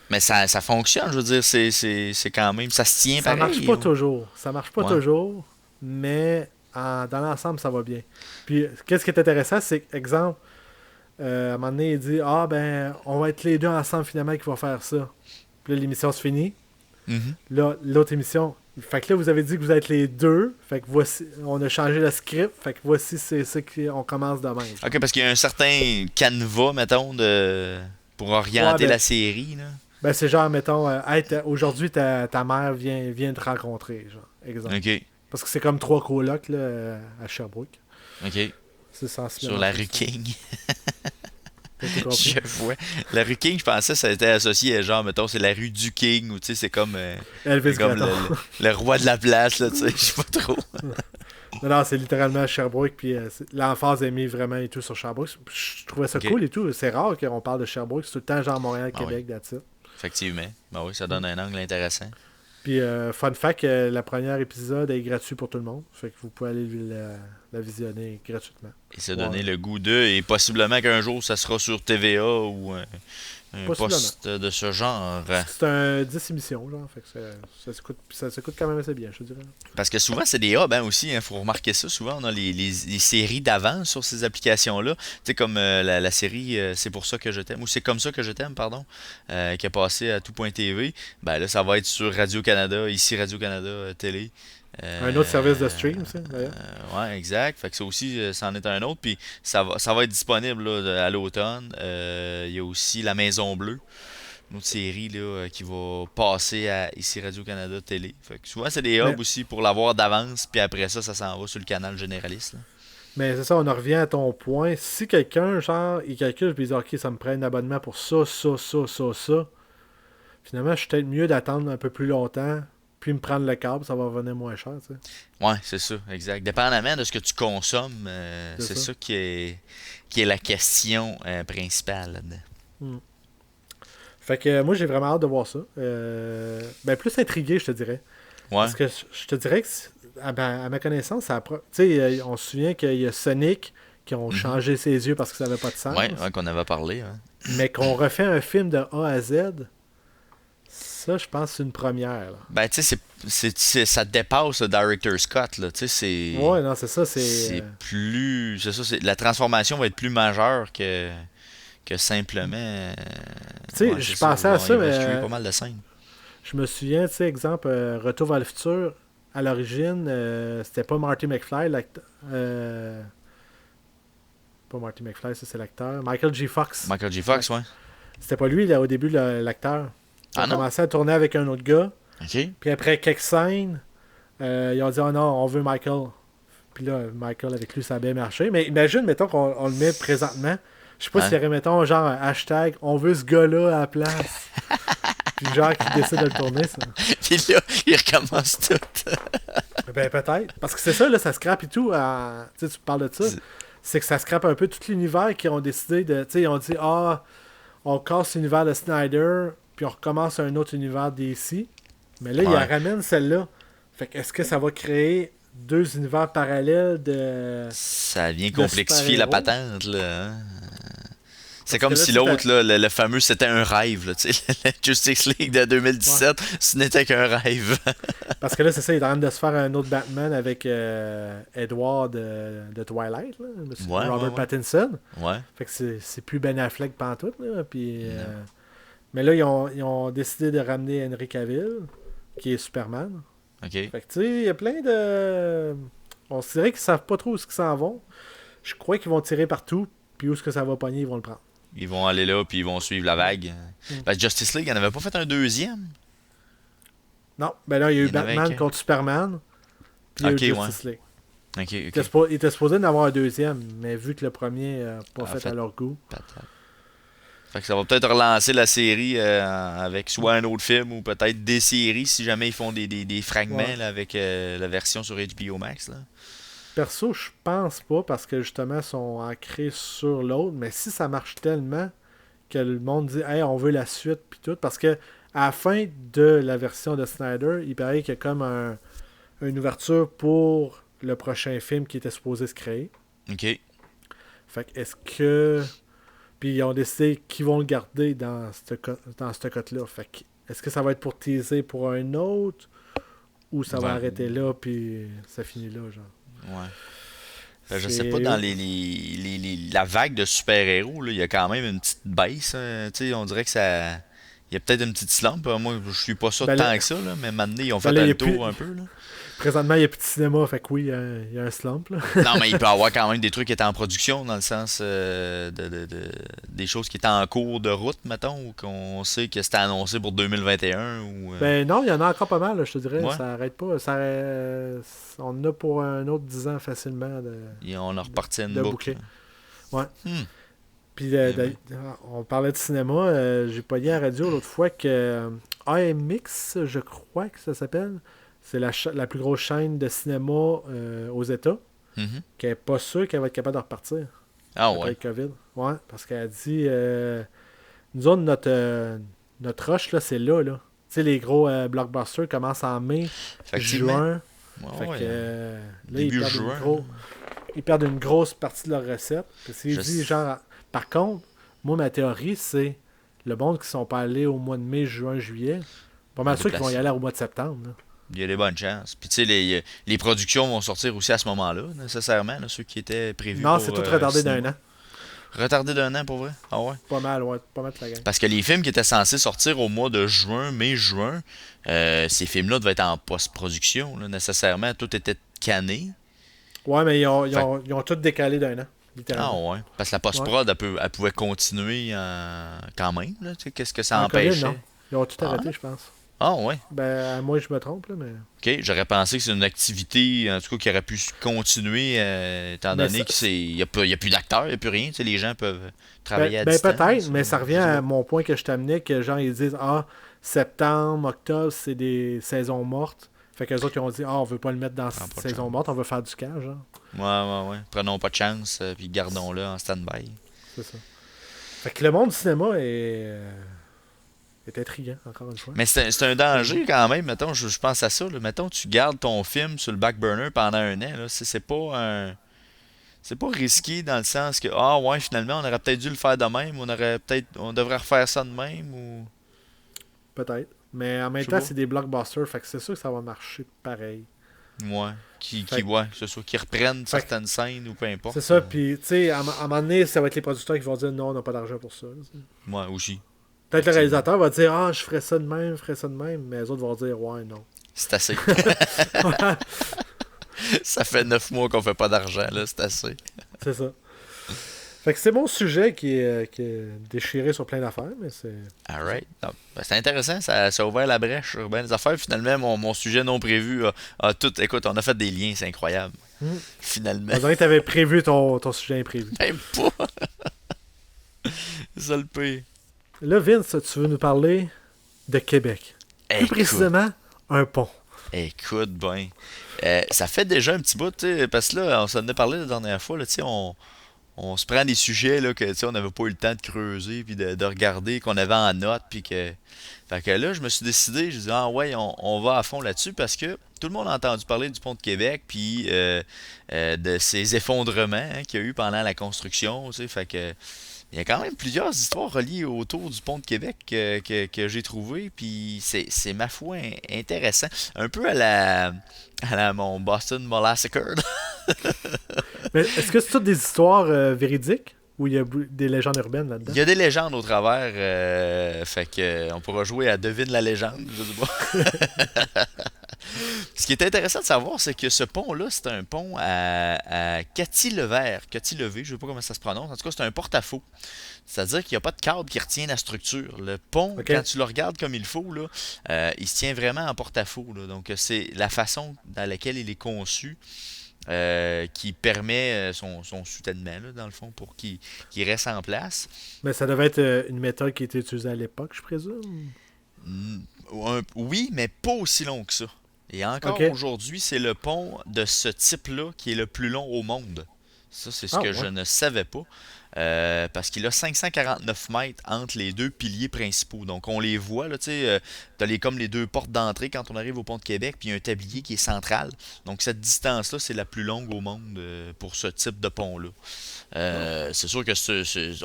Mais ça fonctionne, je veux dire, c'est quand même, ça se tient Ça marche pareil. pas Ou... toujours. Ça marche pas Ouais. toujours, mais dans l'ensemble, ça va bien. Puis, qu'est-ce qui est intéressant, c'est exemple, à un moment donné, il dit, ah ben, on va être les deux ensemble finalement qui vont faire ça. Puis là, l'émission se finit. Mhm. Là, l'autre émission. Fait que là, vous avez dit que vous êtes les deux. Fait que voici, on a changé le script. Fait que voici, c'est ça qu'on commence demain. Ok, parce qu'il y a un certain canevas, mettons, pour Ouais, orienter la série, là. ben c'est genre, mettons, hey, aujourd'hui, ta mère vient te rencontrer, genre, exemple. Ok, Parce que c'est comme trois colocs, là, à Sherbrooke. ok. C'est Sur sensiblement la comme rue ça. King. T'as tout compris? Je vois. La rue King, je pensais que ça était associé à genre, mettons, c'est la rue du King, ou tu sais, c'est Elvis comme Gratton. le roi de la place, là, tu sais, je sais pas trop. Non, non, c'est littéralement à Sherbrooke. Puis l'emphase est mise vraiment et tout sur Sherbrooke. Je trouvais ça Ok. cool et tout. C'est rare qu'on parle de Sherbrooke. C'est tout le temps genre Montréal, Ah oui, Québec, that's it. effectivement. Ben oui, ça donne un angle intéressant. Puis, fun fact, la première épisode est gratuit pour tout le monde. Fait que vous pouvez aller la visionner gratuitement. Et se Ouais. donner le goût d'eux, et possiblement qu'un jour ça sera sur TVA ou un Possiblement. poste de ce genre. C'est un 10 émissions, genre. Fait que ça s'écoute quand même assez bien, je te dirais. Parce que souvent c'est des hubs hein, aussi, il faut remarquer ça. Souvent on a les séries d'avance sur ces applications-là. Tu sais, comme la série C'est pour ça que je t'aime, ou C'est comme ça que je t'aime, pardon, qui est passé à tout.tv. Ben là, ça va être sur Radio-Canada, ici Radio-Canada Télé. Un autre service de stream, ça, d'ailleurs. Ouais, exact. Fait que ça aussi, c'en est un autre. Puis ça va être disponible là, à l'automne. Il y a aussi La Maison Bleue, une autre série là, qui va passer à ici Radio-Canada Télé. Fait que souvent, c'est des Mais, hubs aussi pour l'avoir d'avance. Puis après ça s'en va sur le canal généraliste. Là. mais c'est ça, on en revient à ton point. Si quelqu'un, genre, il calcule, puis il dit, OK, ça me prend un abonnement pour ça, ça, ça, ça, ça. Finalement, je suis peut-être mieux d'attendre un peu plus longtemps, puis me prendre le câble, ça va revenir moins cher, tu sais. Ouais, c'est ça, exact. Dépendamment de ce que tu consommes, C'est c'est ça. ça qui est la question principale là-dedans. Hmm. Fait que moi, j'ai vraiment hâte de voir ça. Ben, plus intrigué, je te dirais. Ouais. Parce que je te dirais que, à ma connaissance, tu sais, on se souvient qu'il y a Sonic qui ont Mhm. changé ses yeux parce que ça n'avait pas de sens. Ouais, ouais, qu'on avait parlé. Hein. Mais qu'on refait un film de A à Z, ça, je pense que c'est une première, là. Ben, tu sais, ça dépasse le Director Scott, là. Tu sais, Ouais, non, c'est ça, c'est plus. C'est ça, la transformation va être plus majeure que simplement. Tu sais, Ouais, c'est je ça. pensais à ça, Il mais va suivre pas mal de scènes. je me souviens, tu sais, exemple, Retour vers le futur, à l'origine, c'était pas Marty McFly, l'acteur. Pas Marty McFly, ça c'est l'acteur. Michael J. Fox. Michael J. Ouais. Fox, ouais. C'était pas lui, là, au début, l'acteur. Ils Ah ont non? commencé à tourner avec un autre gars. Ok. Puis après quelques scènes, ils ont dit oh non, on veut Michael. Puis là, Michael avec lui, ça a bien marché. Mais imagine, mettons qu'on le met présentement. Je sais pas s'il y Hein? aurait, mettons, genre un hashtag on veut ce gars-là à la place. Puis genre qui décide de le tourner, ça. Puis là, il recommence tout. Ben peut-être. Parce que c'est ça, là, ça scrape et tout. Tu sais, tu parles de ça. C'est que ça scrape un peu tout l'univers qui ont décidé de. Tu sais, ils ont dit ah, on casse l'univers de Snyder, puis on recommence un autre univers d'ici. Mais là, il Ouais. ramène celle-là. Fait que est-ce que ça va créer deux univers parallèles de. Ça vient De complexifier la super-héros. patente, là. Hein? C'est Parce que comme là, si c'était. l'autre, là, le fameux, c'était un rêve, là, tu sais. La Justice League de Ouais. 2017, ce n'était qu'un rêve. Parce que là, c'est ça, il est en train de se faire un autre Batman avec Edward de Twilight, là, Ouais, ouais, Robert ouais. Pattinson. Ouais. Fait que c'est plus Ben Affleck pantoute, là. Puis, Non. mais là, ils ont décidé de ramener Henry Cavill, qui est Superman. OK. Fait que tu sais, il y a plein de. On se dirait qu'ils savent pas trop où ils s'en vont. Je crois qu'ils vont tirer partout, puis où est-ce que ça va pogner, ils vont le prendre. Ils vont aller là, puis ils vont suivre la vague. Mm. Parce que Justice League, il n'en avait pas fait un deuxième. Non, ben là, il y a eu Il y en avait Batman qu'un. contre Superman, puis il y a eu Ok, ouais. Justice League. Ok, Il était supposé en avoir un deuxième, mais vu que le premier n'a pas fait à leur goût. Patate. Fait que ça va peut-être relancer la série avec soit un autre film ou peut-être des séries si jamais ils font des fragments Ouais. là, avec la version sur HBO Max. Là. Perso, je pense pas, parce que justement, ils sont ancrés sur l'autre, mais si ça marche tellement que le monde dit hey, on veut la suite, puis tout, parce que à la fin de la version de Snyder, il paraît qu'il y a comme une ouverture pour le prochain film qui était supposé se créer. Ok. Fait que est-ce que. Puis ils ont décidé qu'ils vont le garder dans cette cote-là. Fait que est-ce que ça va être pour teaser pour un autre ou ça va Ouais. arrêter là puis ça finit là, genre. Ouais. Fait que je sais C'est- pas, dans la vague de super-héros, là, il y a quand même une petite baisse. Tu sais, on dirait que ça. Il y a peut-être une petite slump. Moi, je suis pas ça Ben tant là- que ça, là, mais maintenant, ils ont ben fait là, il y le a plus- tour un peu. Là. Présentement, il n'y a plus de cinéma, fait que oui, il y a un slump, là. Non, mais il peut y avoir quand même des trucs qui étaient en production, dans le sens des choses qui étaient en cours de route, mettons, ou qu'on sait que c'était annoncé pour 2021. Ou, Ben non, il y en a encore pas mal, là, je te dirais. Ouais. Ça arrête pas. On en a pour un autre 10 ans facilement Et on a reparti à une de boucle. bouquet. Ouais. Hmm. Puis Eh ben. on parlait de cinéma. J'ai pas dit à la radio l'autre fois que AMX, je crois que ça s'appelle, c'est la plus grosse chaîne de cinéma aux États, Mhm. qui est pas sûre qu'elle va être capable de repartir Ah après ouais. le COVID. Ouais, parce qu'elle a dit nous autres, notre rush, là, c'est là, là. Tu sais, les gros blockbusters commencent en mai, Effectivement. juin. Ouais, Fait ouais. que là, Début ils perdent, juin. ils perdent une grosse partie de leur recette. Puis s'il Je dit, sais. genre, par contre, moi, ma théorie, c'est le monde qui sont pas allés au mois de mai, juin, juillet. Pas mal On sûr qu'ils vont y déplace. aller au mois de septembre. Là. Il y a des bonnes chances. Puis tu sais, les productions vont sortir aussi à ce moment-là, nécessairement, là, ceux qui étaient prévus Non, pour c'est tout retardé cinéma. d'un an. Retardé d'un an pour vrai? Ah ouais? Pas mal, ouais. Pas mal de la gang. Parce que les films qui étaient censés sortir au mois de juin, mai-juin, ces films-là devaient être en post-production, là, nécessairement. Tout était canné. Ouais, mais Fait- ils ont tout décalé d'un an, Ah littéralement. ouais. Parce que la post-prod, elle pouvait continuer quand même. Là, tu sais, qu'est-ce que ça En COVID, empêchait? non. Ils ont tout Ah, arrêté, je pense. Ah ouais. Ben, moi, je me trompe, là, mais. Ok, j'aurais pensé que c'est une activité, en tout cas, qui aurait pu continuer, étant Mais donné ça- qu'il n'y a, y a plus d'acteurs, il n'y a plus rien. Tu sais, les gens peuvent travailler à Ben distance. peut-être, mais ça revient Je sais à pas. mon point que je t'amenais, que genre, ils disent, ah, septembre, octobre, c'est des saisons mortes. Fait qu'eux autres, ils ont dit, on veut pas le mettre dans Prends cette pas de saison chance. morte, on veut faire du cash, genre. Ouais. Prenons pas de chance, puis gardons-le en stand-by. C'est ça. Fait que le monde du cinéma est intriguant, encore une fois. Mais c'est un Mhm. danger quand même, mettons, je pense à ça, là. Mettons, tu gardes ton film sur le back burner pendant un an, là. C'est pas un. C'est pas risqué dans le sens que, ah ouais, finalement, on aurait peut-être dû le faire de même, on devrait refaire ça de même, ou. Peut-être. Mais en même Je sais temps, pas. c'est des blockbusters, fait que c'est sûr que ça va marcher pareil. Ouais. Fait que, Ouais, c'est ça, qui reprennent fait que certaines scènes ou peu c'est importe. ça, puis tu sais, à un moment donné, ça va être les producteurs qui vont dire non, on n'a pas d'argent pour ça. Tu sais. Ouais, aussi, Peut-être le effectivement. réalisateur va dire je ferais ça de même, je ferais ça de même, mais les autres vont dire ouais, non. C'est assez. Ça fait 9 mois qu'on fait pas d'argent, là, c'est assez. C'est ça. Fait que c'est mon sujet qui est déchiré sur plein d'affaires, mais c'est ça. Alright. Donc, ben, c'est intéressant, ça a ouvert la brèche sur bien des affaires. Finalement, mon sujet non prévu a tout. Écoute, on a fait des liens, c'est incroyable. Hmm. Finalement. On dirait que t'avais prévu ton sujet imprévu. Même pas. C'est ça le pire. Là, Vince, tu veux nous parler de Québec. Plus Écoute. précisément, un pont. Écoute, ben. Ça fait déjà un petit bout, tu sais, parce que là, on s'en a parlé la dernière fois, là, tu sais, on se prend des sujets là, que tu sais, on n'avait pas eu le temps de creuser puis de regarder, qu'on avait en note, puis que. Fait que là, je me suis décidé, je dis ah ouais, on va à fond là-dessus parce que tout le monde a entendu parler du pont de Québec puis de ces effondrements hein, qu'il y a eu pendant la construction, tu sais, fait que il y a quand même plusieurs histoires reliées autour du pont de Québec que j'ai trouvé, puis c'est ma foi intéressant, un peu à la mon Boston Massacre. Mais est-ce que c'est toutes des histoires véridiques ou il y a des légendes urbaines Il là-dedans? y a des légendes au travers, fait que on pourra jouer à devine la légende, je sais pas. Ce qui est intéressant de savoir, c'est que ce pont-là, c'est un pont à Cathy-Levert, Cathy-Levé, je sais pas comment ça se prononce. En tout cas, c'est un porte-à-faux. C'est-à-dire qu'il n'y a pas de câble qui retient la structure. Le pont, OK. quand tu le regardes comme il faut, là, il se tient vraiment en porte-à-faux, là. Donc, c'est la façon dans laquelle il est conçu qui permet son soutènement, là, dans le fond, pour qu'il reste en place. Mais ça devait être une méthode qui était utilisée à l'époque, je présume. Mm, oui, mais pas aussi long que ça. Et encore OK. aujourd'hui, c'est le pont de ce type-là qui est le plus long au monde. Ça, c'est ce Ah, que je ouais. ne savais pas. Parce qu'il a 549 mètres entre les deux piliers principaux. Donc, on les voit, là, tu sais, t'as comme les deux portes d'entrée quand on arrive au pont de Québec, puis il y a un tablier qui est central. Donc, cette distance-là, c'est la plus longue au monde pour ce type de pont-là. Ah. C'est sûr que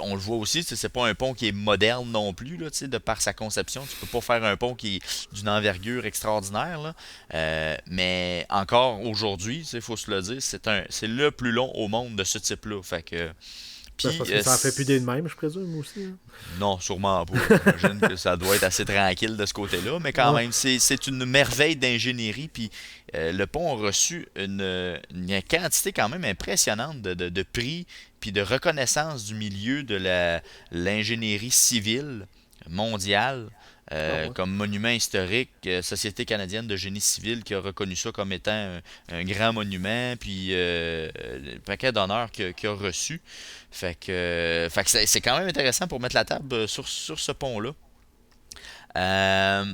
on le voit aussi, tu sais, c'est pas un pont qui est moderne non plus, là, tu sais, de par sa conception. Tu peux pas faire un pont qui est d'une envergure extraordinaire, là. Mais encore aujourd'hui, il faut se le dire, c'est le plus long au monde de ce type-là. Fait que, Ben, c'est puis, parce que ça en fait plus des de même, je présume aussi. Hein. non, sûrement pas. J'imagine que ça doit être assez tranquille de ce côté-là, mais quand Ouais. même, c'est une merveille d'ingénierie. Puis le pont a reçu une quantité quand même impressionnante de prix puis de reconnaissance du milieu de l'ingénierie civile mondiale. Ah, ouais. Comme monument historique, Société canadienne de génie civil qui a reconnu ça comme étant un grand monument, puis le paquet d'honneurs qu'il a reçu. Fait que c'est quand même intéressant pour mettre la table sur ce pont-là. Euh,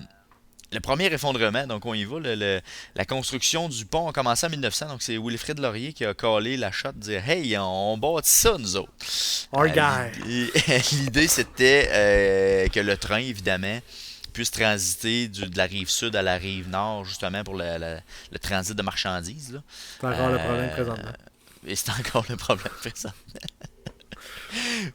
le premier effondrement, donc on y va, la construction du pont a commencé en 1900, donc c'est Wilfrid Laurier qui a collé la shot de dire Hey, on bâtit ça nous autres. Our guy. L'idée c'était que le train, évidemment, puisse transiter de la rive sud à la rive nord, justement pour le transit de marchandises. Là. C'est encore le problème Euh, présentement. et c'est encore le problème présent.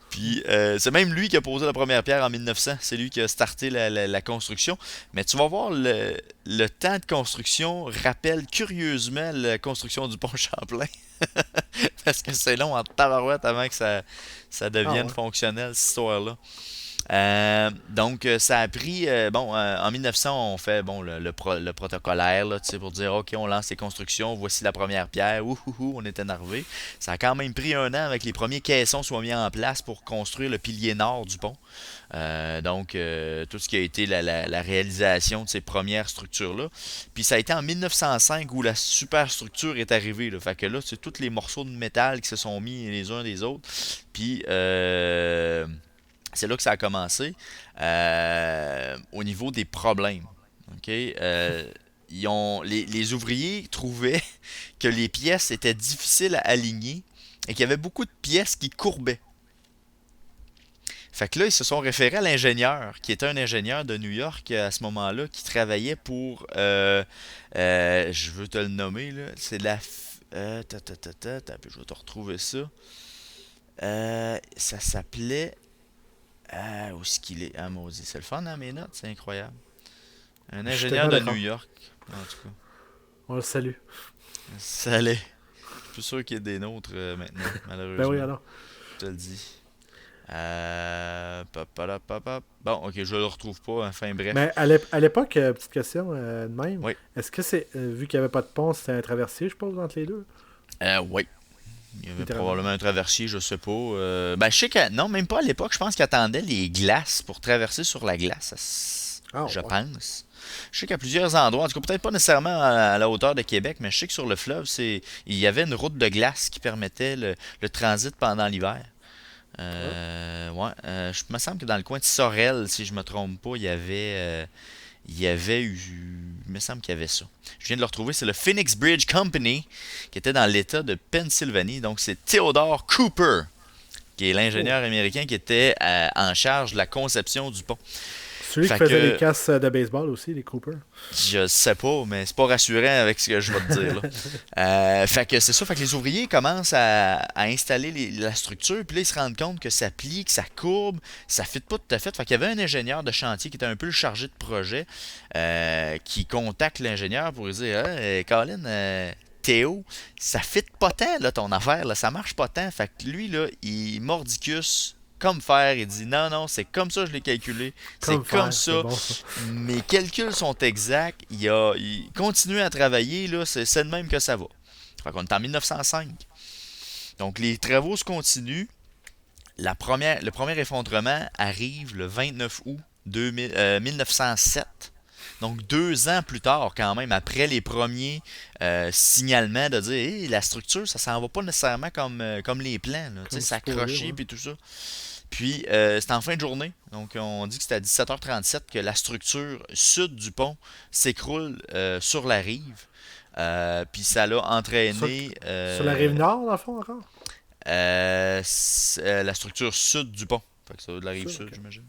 Puis c'est même lui qui a posé la première pierre en 1900. C'est lui qui a starté la construction. Mais tu vas voir, le temps de construction rappelle curieusement la construction du pont Champlain. Parce que c'est long en tabarouette avant que ça Ah, devienne ouais. fonctionnel, cette histoire-là. Donc, ça a pris, en 1900, on fait bon, le protocolaire là, tu sais, pour dire, OK, on lance les constructions, voici la première pierre, ouhouhou, on est énervé. Ça a quand même pris un an avec les premiers caissons soient mis en place pour construire le pilier nord du pont. Donc, tout ce qui a été la réalisation de ces premières structures-là. Puis ça a été en 1905 où la superstructure est arrivée. Là. Fait que là, c'est tous les morceaux de métal qui se sont mis les uns des autres. Puis, C'est là que ça a commencé au niveau des problèmes. OK? Les ouvriers trouvaient que les pièces étaient difficiles à aligner et qu'il y avait beaucoup de pièces qui courbaient. Fait que là, ils se sont référés à l'ingénieur, qui était un ingénieur de New York à ce moment-là, qui travaillait pour, je veux te le nommer, là, c'est la... je vais te retrouver ça. Ça s'appelait... où est-ce qu'il est? Ah, maudit, c'est le fun dans mes notes, c'est incroyable. Un Je suis ingénieur tellement de New d'accord. York, en tout cas. On le salue. Ça allait. Je suis plus sûr qu'il y ait des nôtres maintenant, Ben oui, malheureusement. alors. Je te le dis. Bon, ok, je le retrouve pas. Enfin, bref. Mais à l'époque, petite question de même, Oui. est-ce que c'est, vu qu'il n'y avait pas de pont, c'était un traversier, je pense, entre les deux? Oui. Il y avait Littéralement. probablement un traversier, je sais pas. Ben, je sais que. Non, même pas à l'époque. Je pense qu'ils attendaient les glaces pour traverser sur la glace. Ah, Je ouais. pense. Je sais qu'à plusieurs endroits, en tout cas peut-être pas nécessairement à la hauteur de Québec, mais je sais que sur le fleuve, il y avait une route de glace qui permettait le transit pendant l'hiver. Ah. Ouais, je me semble que dans le coin de Sorel, si je me trompe pas, il y avait eu, il me semble qu'il y avait ça. Je viens de le retrouver, c'est le Phoenix Bridge Company qui était dans l'État de Pennsylvanie. Donc c'est Theodore Cooper qui est Oh. l'ingénieur américain qui était en charge de la conception du pont. Celui qui Fait faisait les que casses de baseball aussi, les Cooper. je sais pas, mais c'est pas rassurant avec ce que je vais te dire là. Fait que c'est ça, fait que les ouvriers commencent à installer la structure, puis là ils se rendent compte que ça plie, que ça courbe, ça fit pas tout à fait. Fait qu'il y avait un ingénieur de chantier qui était un peu le chargé de projet, qui contacte l'ingénieur pour lui dire Colin, Théo, ça fit pas tant là, ton affaire, là, ça marche pas tant. Fait que lui, là, il mordicus comme faire, il dit non, non, c'est comme ça que je l'ai calculé, c'est Comme comme faire, c'est ça, bon ça. mes calculs sont exacts. Il continue à travailler, là, c'est de même que ça va. Fait qu'on est en 1905. Donc les travaux se continuent. Le premier effondrement arrive le 29 août 1907. Donc 2 ans plus tard, quand même, après les premiers signalements de dire hey, la structure, ça s'en va pas nécessairement comme les plans, là, tu sais, Comme supposé, s'accrocher ouais. puis tout ça. Puis, c'était en fin de journée. Donc, on dit que c'était à 17h37 que la structure sud du pont s'écroule sur la rive. Puis, ça l'a Sur, entraîné sur la rive nord, dans le fond, encore? la structure sud du pont. Fait que ça va de la rive Ça, sud, ok. j'imagine.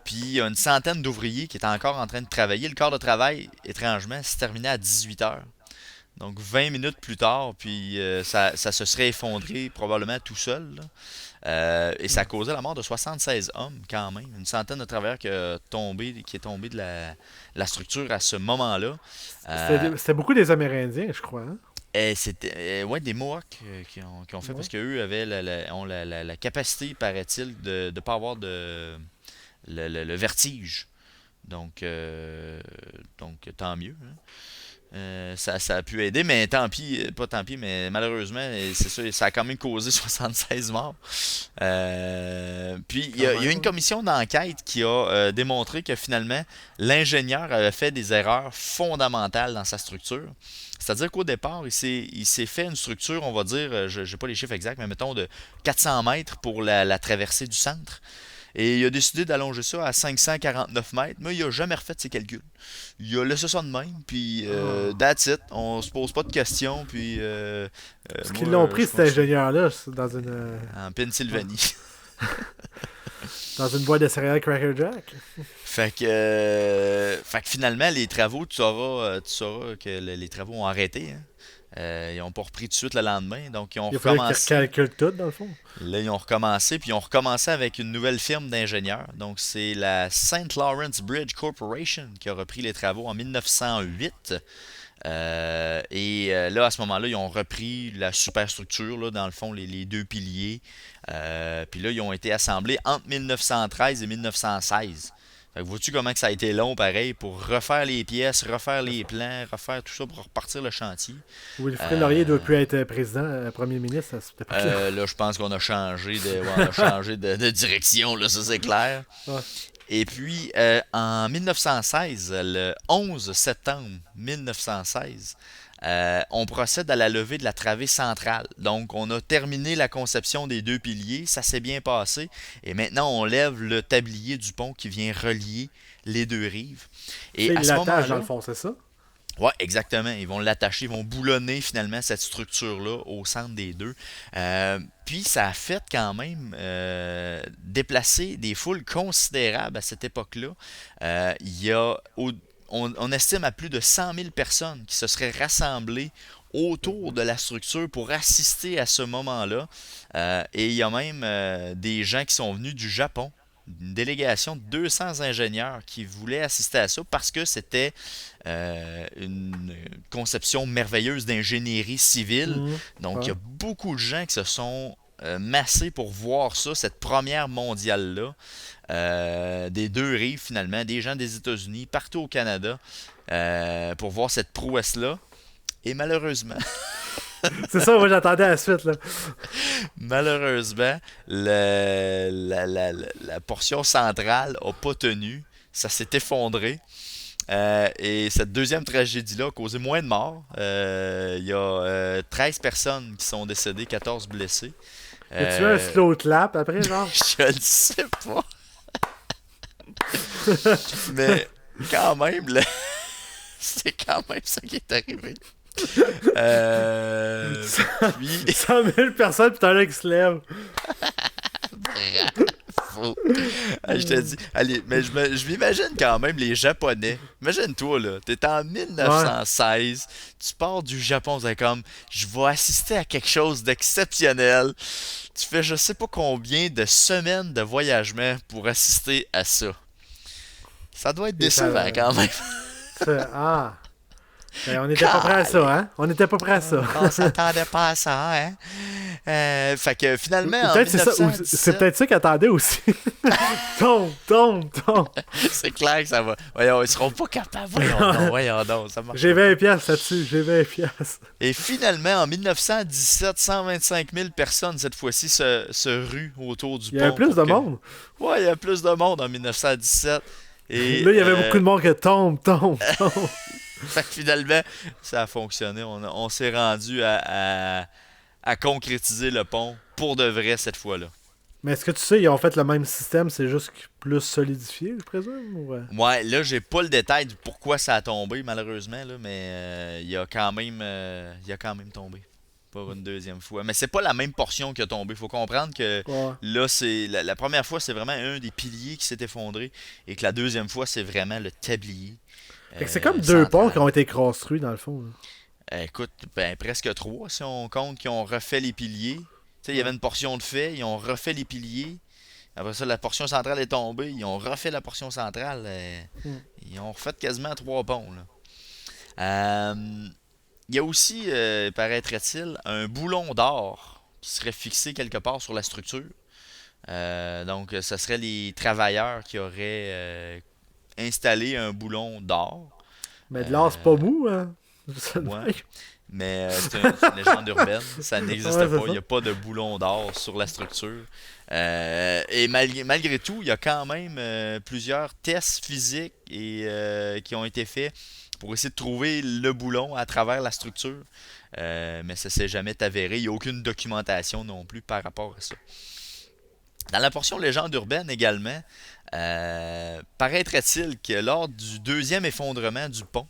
Puis, il y a une centaine d'ouvriers qui étaient encore en train de travailler. Le quart de travail, étrangement, se terminait à 18h. Donc 20 minutes plus tard, puis ça se serait effondré probablement tout seul, là. Et ça a Hmm. causé la mort de 76 hommes quand même. Une centaine de travailleurs qui est tombé de la structure à ce moment-là. Euh, C'était beaucoup des Amérindiens, je crois. Hein? et c'était ouais, des Mohawks qui ont fait Ouais. parce qu'eux avaient ont la capacité, paraît-il, de ne pas avoir le vertige. Donc, tant mieux, hein. Ça a pu aider, mais tant pis, pas tant pis, mais malheureusement, c'est ça, ça a quand même causé 76 morts. Puis Quand il y a même, une ouais. commission d'enquête qui a démontré que finalement, l'ingénieur avait fait des erreurs fondamentales dans sa structure. C'est-à-dire qu'au départ, il s'est fait une structure, on va dire, je n'ai pas les chiffres exacts, mais mettons de 400 mètres pour la traversée du centre. Et il a décidé d'allonger ça à 549 mètres, mais il n'a jamais refait ses calculs. Il a laissé ça de même, puis Ah. that's it. On se pose pas de questions, puis Ce qu'ils moi, l'ont pris, je cet continue. ingénieur-là, En ah, Pennsylvanie. dans une boîte de céréales Cracker Jack. Fait que finalement, les travaux, tu sauras que les travaux ont arrêté, hein. Ils n'ont pas repris tout de suite le lendemain, donc ils ont Il fallait qu'ils recommencé. recalculent tout, dans le fond. Là, ils ont recommencé, puis ils ont recommencé avec une nouvelle firme d'ingénieurs. Donc, c'est la Saint Lawrence Bridge Corporation qui a repris les travaux en 1908. Là, à ce moment-là, ils ont repris la superstructure, là, dans le fond, les deux piliers. Puis là, ils ont été assemblés entre 1913 et 1916. Fait que vois-tu comment que ça a été long, pareil, pour refaire les pièces, refaire C'est les ça. plans, refaire tout ça pour repartir le chantier. Wilfrid Laurier doit Euh, plus être président, premier ministre à cette époque-là. là, je pense qu'on a changé ouais, on a changé de direction, là, ça c'est clair. Ouais. Et puis, en 1916, le 11 septembre 1916, on procède à la levée de la travée centrale. Donc, on a terminé la conception des deux piliers, ça s'est bien passé, et maintenant on lève le tablier du pont qui vient relier les deux rives. Et C'est à ce l'attache, dans moment-là, le fond, c'est ça? ouais, exactement. Ils vont l'attacher, ils vont boulonner finalement cette structure-là au centre des deux. Puis ça a fait quand même déplacer des foules considérables à cette époque-là. Il y a, on estime à plus de 100 000 personnes qui se seraient rassemblées autour de la structure pour assister à ce moment-là. Et il y a même des gens qui sont venus du Japon, une délégation de 200 ingénieurs qui voulaient assister à ça parce que c'était une conception merveilleuse d'ingénierie civile. Mhm. Donc, il y Ouais. a beaucoup de gens qui se sont massés pour voir ça, cette première mondiale-là, des deux rives finalement, des gens des États-Unis, partout au Canada, pour voir cette prouesse-là. Et malheureusement, C'est ça, moi j'attendais la suite, là. malheureusement, la portion centrale n'a pas tenu. Ça s'est effondré. Et cette deuxième tragédie-là a causé moins de morts. Il y a 13 personnes qui sont décédées, 14 blessés. Y a-tu eu un Euh, slow clap après, genre? je ne sais pas. Mais quand même, c'est quand même ça qui est arrivé. Puis, 100 000 personnes, pis t'en as qui se lèvent. bravo. Ah, je te dis, allez, mais je m'imagine quand même les Japonais. Imagine-toi, là, t'es en Ouais. 1916, tu pars du Japon, c'est comme, je vais assister à quelque chose d'exceptionnel. Tu fais je sais pas combien de semaines de voyagement pour assister à ça. Ça doit être Et décevant ça. quand même. Ah. Ben, on n'était pas prêts à ça, hein? On n'était pas prêts à ça. On s'attendait pas à ça, hein? Fait que finalement, Ou en peut-être c'est ça, ou c'est 1917, peut-être ça qu'ils attendaient aussi. Tombe, tombe, tombe. c'est clair que ça va. Voyons, ils seront pas capables. Voyons donc, ça marche J'ai pas. 20 piastres là-dessus, j'ai 20 piastres. Et finalement, en 1917, 125 000 personnes cette fois-ci se ruent autour du Il y avait pont plus pour de que. monde. Ouais, il y a plus de monde en 1917. Et Là, il y avait beaucoup de monde qui tombe, tombe, tombe. fait que finalement, ça a fonctionné. On s'est rendu à concrétiser le pont pour de vrai cette fois-là. Mais est-ce que tu sais, ils ont fait le même système, c'est juste plus solidifié, je présume? Ou... Ouais, là, j'ai pas le détail de pourquoi ça a tombé, malheureusement, là, mais il a quand même tombé. Pour une deuxième fois. Mais c'est pas la même portion qui a tombé. Faut comprendre que Ouais. là, c'est la première fois, c'est vraiment un des piliers qui s'est effondré et que la deuxième fois, c'est vraiment le tablier Fait que c'est comme deux ponts qui central. ont été construits, dans le fond. Là. Écoute, ben presque trois si on compte qu'ils ont refait les piliers. Tu sais, il y avait Ouais. une portion de fait, ils ont refait les piliers. Après ça, la portion centrale est tombée, ils ont refait la portion centrale. Hmm. Ils ont refait quasiment trois ponts, là. Il y a aussi, paraîtrait-il, un boulon d'or qui serait fixé quelque part sur la structure. Donc, ce serait les travailleurs qui auraient installé un boulon d'or. Mais de l'or, c'est pas Euh, mou, hein? Ça de ouais, même. mais c'est une légende urbaine. Ça n'existe Ouais, c'est pas. Il ça. n'y a pas de boulon d'or sur la structure. Et malgré tout, il y a quand même plusieurs tests physiques qui ont été faits pour essayer de trouver le boulon à travers la structure. Mais ça s'est jamais avéré. Il n'y a aucune documentation non plus par rapport à ça. Dans la portion légende urbaine également, paraîtrait-il que lors du deuxième effondrement du pont,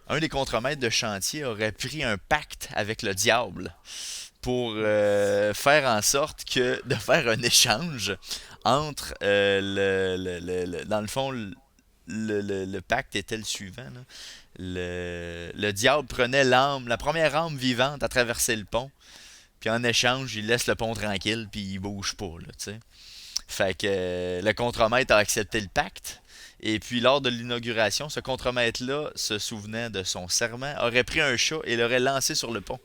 un des contremaîtres de chantier aurait pris un pacte avec le diable pour faire en sorte que de faire un échange entre dans le fond le pacte était le suivant là. Le diable prenait l'âme, la première âme vivante à traverser le pont, puis en échange il laisse le pont tranquille puis il bouge pas là, tu sais. Fait que le contremaître a accepté le pacte. Et puis lors de l'inauguration, ce contremaître-là, se souvenant de son serment, aurait pris un chat et l'aurait lancé sur le pont.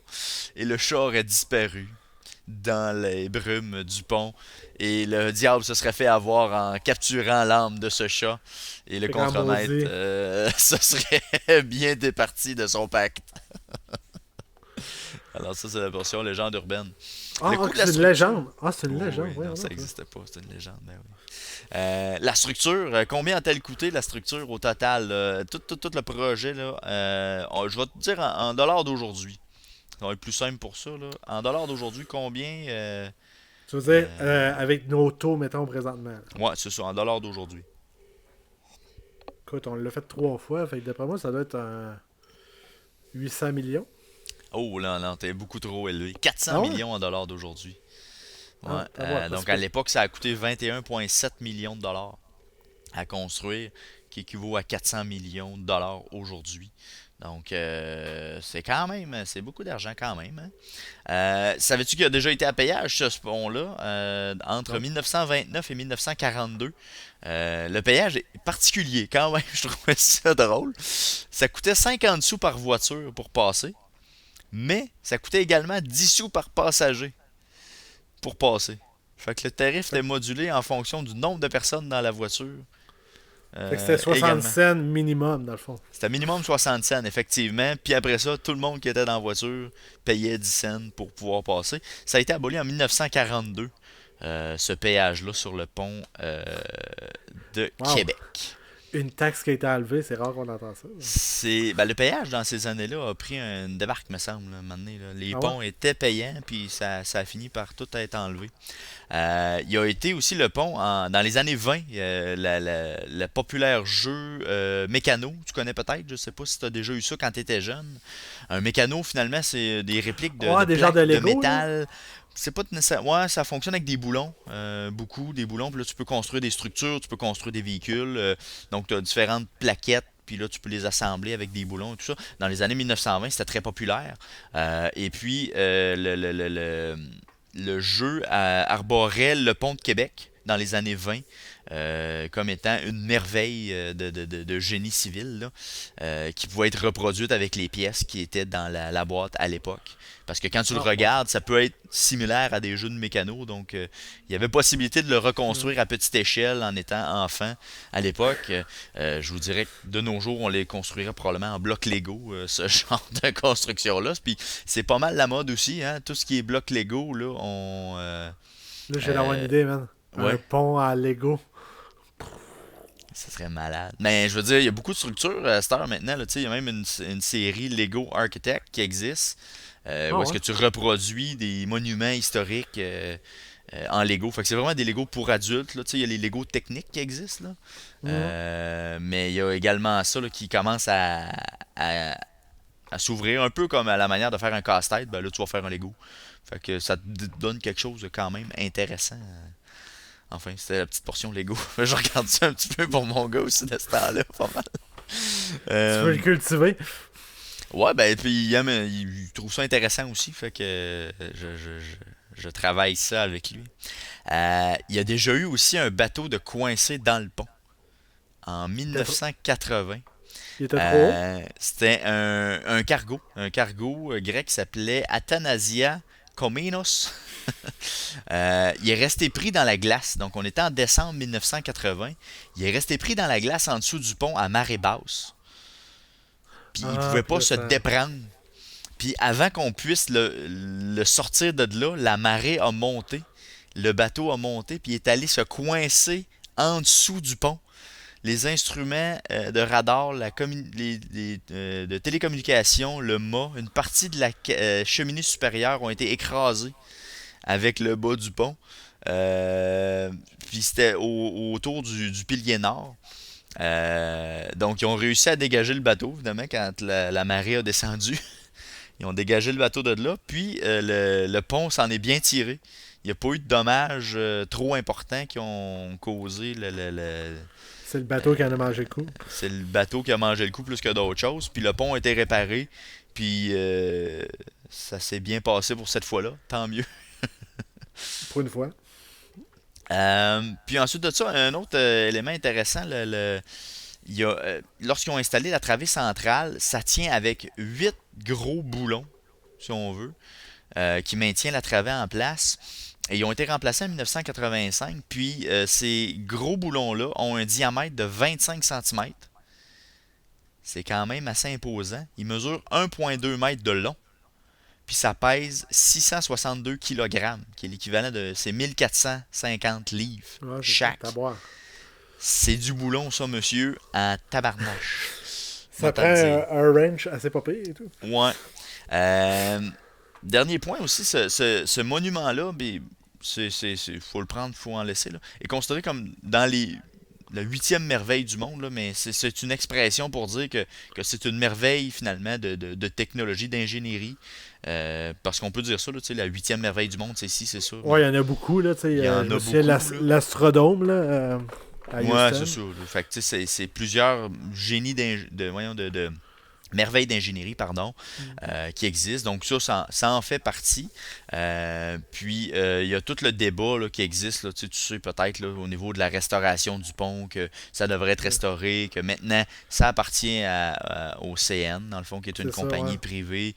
Et le chat aurait disparu dans les brumes du pont. Et le diable se serait fait avoir en capturant l'âme de ce chat. Et le Fait qu'en contremaître maudit. se serait bien départi de son pacte. Alors ça, c'est la version légende urbaine. Ah, Le ah, coût de la c'est une structure... légende. Ah, c'est une Oh légende, oui, oui, non, ça non, ça. n'existait pas, c'est une légende, ben oui. La structure, combien a-t-elle coûté la structure au total? Tout le projet, là, je vais te dire en dollars d'aujourd'hui. Ça va être plus simple pour ça, là. En dollars d'aujourd'hui, combien? Tu veux dire, avec nos taux, mettons, présentement. Là. Ouais, c'est ça, en dollars d'aujourd'hui. Écoute, on l'a fait 3 fois, fait que d'après moi, ça doit être 800 millions. Oh là, non, t'es beaucoup trop élevé. 400 Ah ouais? millions en dollars d'aujourd'hui. Ouais, Ah, à voir, pas si donc à pire. l'époque, ça a coûté 21,7 millions de dollars à construire, qui équivaut à 400 millions de dollars aujourd'hui. Donc, c'est quand même, c'est beaucoup d'argent quand même. Hein. Savais-tu qu'il a déjà été à péage, ce pont-là, entre Non. 1929 et 1942? Le péage est particulier quand même, je trouvais ça drôle. Ça coûtait 50 sous par voiture pour passer, mais ça coûtait également 10 sous par passager pour passer. Fait que le tarif Fait, était modulé en fonction du nombre de personnes dans la voiture fait que c'était 60 également. cents minimum, dans le fond. C'était minimum 60 cents, effectivement. Puis après ça, tout le monde qui était dans la voiture payait 10 cents pour pouvoir passer. Ça a été aboli en 1942, ce péage-là sur le pont de Wow. Québec. Une taxe qui a été enlevée, c'est rare qu'on entend ça. Le péage dans ces années-là a pris un débarque, me semble. Là, un moment donné, là. Les Ah ouais? ponts étaient payants, puis ça a fini par tout être enlevé. Il y a été aussi le pont dans les années 20, le populaire jeu Mécano, tu connais peut-être, je sais pas si tu as déjà eu ça quand tu étais jeune. Un mécano, finalement, c'est des répliques de Ah, des genres plaques de de Lego, là? métal. C'est pas nécessairement. Ouais, ça fonctionne avec des boulons, beaucoup, des boulons. Puis là, tu peux construire des structures, tu peux construire des véhicules. Donc, tu as différentes plaquettes. Puis là, tu peux les assembler avec des boulons et tout ça. Dans les années 1920, c'était très populaire. Et puis, le jeu arborait le pont de Québec dans les années 20 comme étant une merveille de génie civil là, qui pouvait être reproduite avec les pièces qui étaient dans la boîte à l'époque. Parce que quand tu le Ah, ouais. regardes, ça peut être similaire à des jeux de mécano. Donc, il y avait possibilité de le Hmm. reconstruire à petite échelle en étant enfant à l'époque. Je vous dirais que de nos jours, on les construirait probablement en bloc Lego, ce genre de construction-là. Puis c'est pas mal la mode aussi. Hein? Tout ce qui est bloc Lego, là, Là, j'ai d'avoir une euh, idée, man. Un ouais, pont à Lego. ça serait malade. Mais je veux dire, il y a beaucoup de structures à cette heure maintenant. Là, il y a même une série Lego Architect qui existe. Ah Où est-ce ouais? que tu reproduis des monuments historiques en Lego. Fait que c'est vraiment des Lego pour adultes. Là. Il y a les Lego techniques qui existent. Là. Mhm. Mais il y a également ça là, qui commence à, à s'ouvrir un peu comme à la manière de faire un casse-tête. Ben là, tu vas faire un Lego. Fait que ça te donne quelque chose de quand même intéressant. Enfin, c'était la petite portion Lego. Je regarde ça un petit peu pour mon gars aussi de ce temps-là, pas mal. Tu veux Euh, le cultiver? ouais, ben, puis il trouve ça intéressant aussi, fait que je travaille ça avec lui. Il y a déjà eu aussi un bateau de coincé dans le pont en Il était trop, 1980. il était trop haut? C'était un cargo grec qui s'appelait Athanasia Komenos. Il est resté pris dans la glace. Donc, on était en décembre 1980. Il est resté pris dans la glace en dessous du pont à marée basse. Puis, il Ah, pouvait puis pas là, se ça... déprendre. Puis, avant qu'on puisse le sortir de là, la marée a monté. Le bateau a monté, puis il est allé se coincer en dessous du pont. Les instruments de radar, de télécommunication, le mât, une partie de la cheminée supérieure ont été écrasés avec le bas du pont. Euh, Puis c'était autour du pilier nord. Donc ils ont réussi à dégager le bateau, évidemment, quand la marée a descendu. Ils ont dégagé le bateau de là, puis le pont s'en est bien tiré. Il n'y a pas eu de dommages trop importants qui ont causé C'est le bateau qui en a mangé le coup. c'est le bateau qui a mangé le coup plus que d'autres choses. Puis le pont a été réparé. Puis ça s'est bien passé pour cette fois-là. Tant mieux. Pour une fois. Puis ensuite de ça, un autre élément intéressant, lorsqu'ils ont installé la travée centrale, ça tient avec 8 gros boulons, si on veut, qui maintient la travée en place. Et ils ont été remplacés en 1985. Puis ces gros boulons-là ont un diamètre de 25 cm. C'est quand même assez imposant. Ils mesurent 1,2 mètres de long. puis ça pèse 662 kilogrammes, qui est l'équivalent de... C'est 1450 livres Ouais, c'est ça, chaque. à boire. C'est du boulon, ça, monsieur, en tabarnache. Ça Moi, te prend le dire. un range assez pas pire et tout. Ouais. Euh, Dernier point aussi, ce monument-là, ben, faut le prendre, faut en laisser, là, est considéré comme dans la huitième merveille du monde, là, mais c'est une expression pour dire que c'est une merveille finalement de technologie, d'ingénierie. Parce qu'on peut dire ça, là, tu sais, la huitième merveille du monde, c'est ici, c'est ça, Ouais, mais il y en a beaucoup, là, tu sais. il y en Je a me souviens de beaucoup, là. l'Astrodome, là, à Ouais, c'est Houston. ça. Fait que, tu sais, c'est plusieurs génies voyons, de merveilles d'ingénierie, pardon, qui existent. Donc ça en fait partie. Puis il y a tout le débat là, qui existe. Là, tu sais peut-être là, au niveau de la restauration du pont, que ça devrait être restauré, que maintenant ça appartient au CN, dans le fond, qui est une C'est ça, ouais. compagnie privée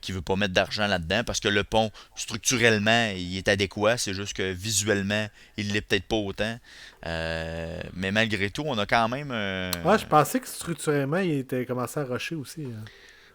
qui veut pas mettre d'argent là-dedans, parce que le pont, structurellement, il est adéquat. C'est juste que visuellement, il l'est peut-être pas autant. Mais malgré tout, on a quand même Ouais, je pensais que structurellement, il était commencé à rusher aussi. Hein.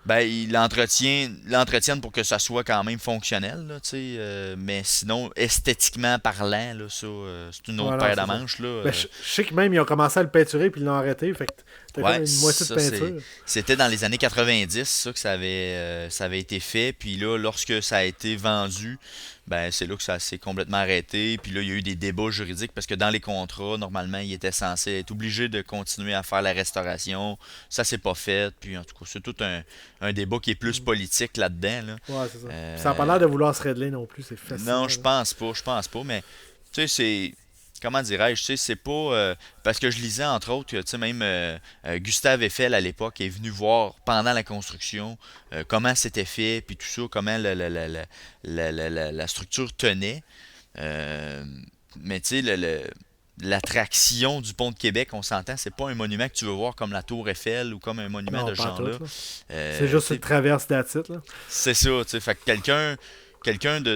ben, ils l'entretiennent pour que ça soit quand même fonctionnel, là, tu sais, mais sinon, esthétiquement parlant, là, ça, c'est une autre Ouais, non, paire de c'est ça. manches, là. Ben, je sais que même, ils ont commencé à le peinturer puis ils l'ont arrêté. Fait que t'as comme Ouais, une moitié de ça, peinture. c'était dans les années 90, ça, que ça avait été fait. Puis là, lorsque ça a été vendu, ben, c'est là que ça s'est complètement arrêté. Puis là, il y a eu des débats juridiques parce que dans les contrats, normalement, il était censé être obligé de continuer à faire la restauration. Ça s'est pas fait. Puis en tout cas, c'est tout un débat qui est plus politique là-dedans, là. Ouais, c'est ça. Puis ça n'a pas Euh, l'air de vouloir se régler non plus. C'est non, fascinant. Là. je pense pas, mais tu sais, c'est. Comment dirais-je, tu sais, c'est pas. Parce que je lisais entre autres que, tu sais, même Gustave Eiffel à l'époque est venu voir pendant la construction comment c'était fait, puis tout ça, comment la structure tenait. Euh, mais tu sais, l'attraction du pont de Québec, on s'entend, c'est pas un monument que tu veux voir comme la Tour Eiffel ou comme un monument Non, de ce pas en tout. genre-là. Là. C'est juste Tu une sais, traverse d'attitude. Là. c'est ça, tu sais. Fait que quelqu'un tu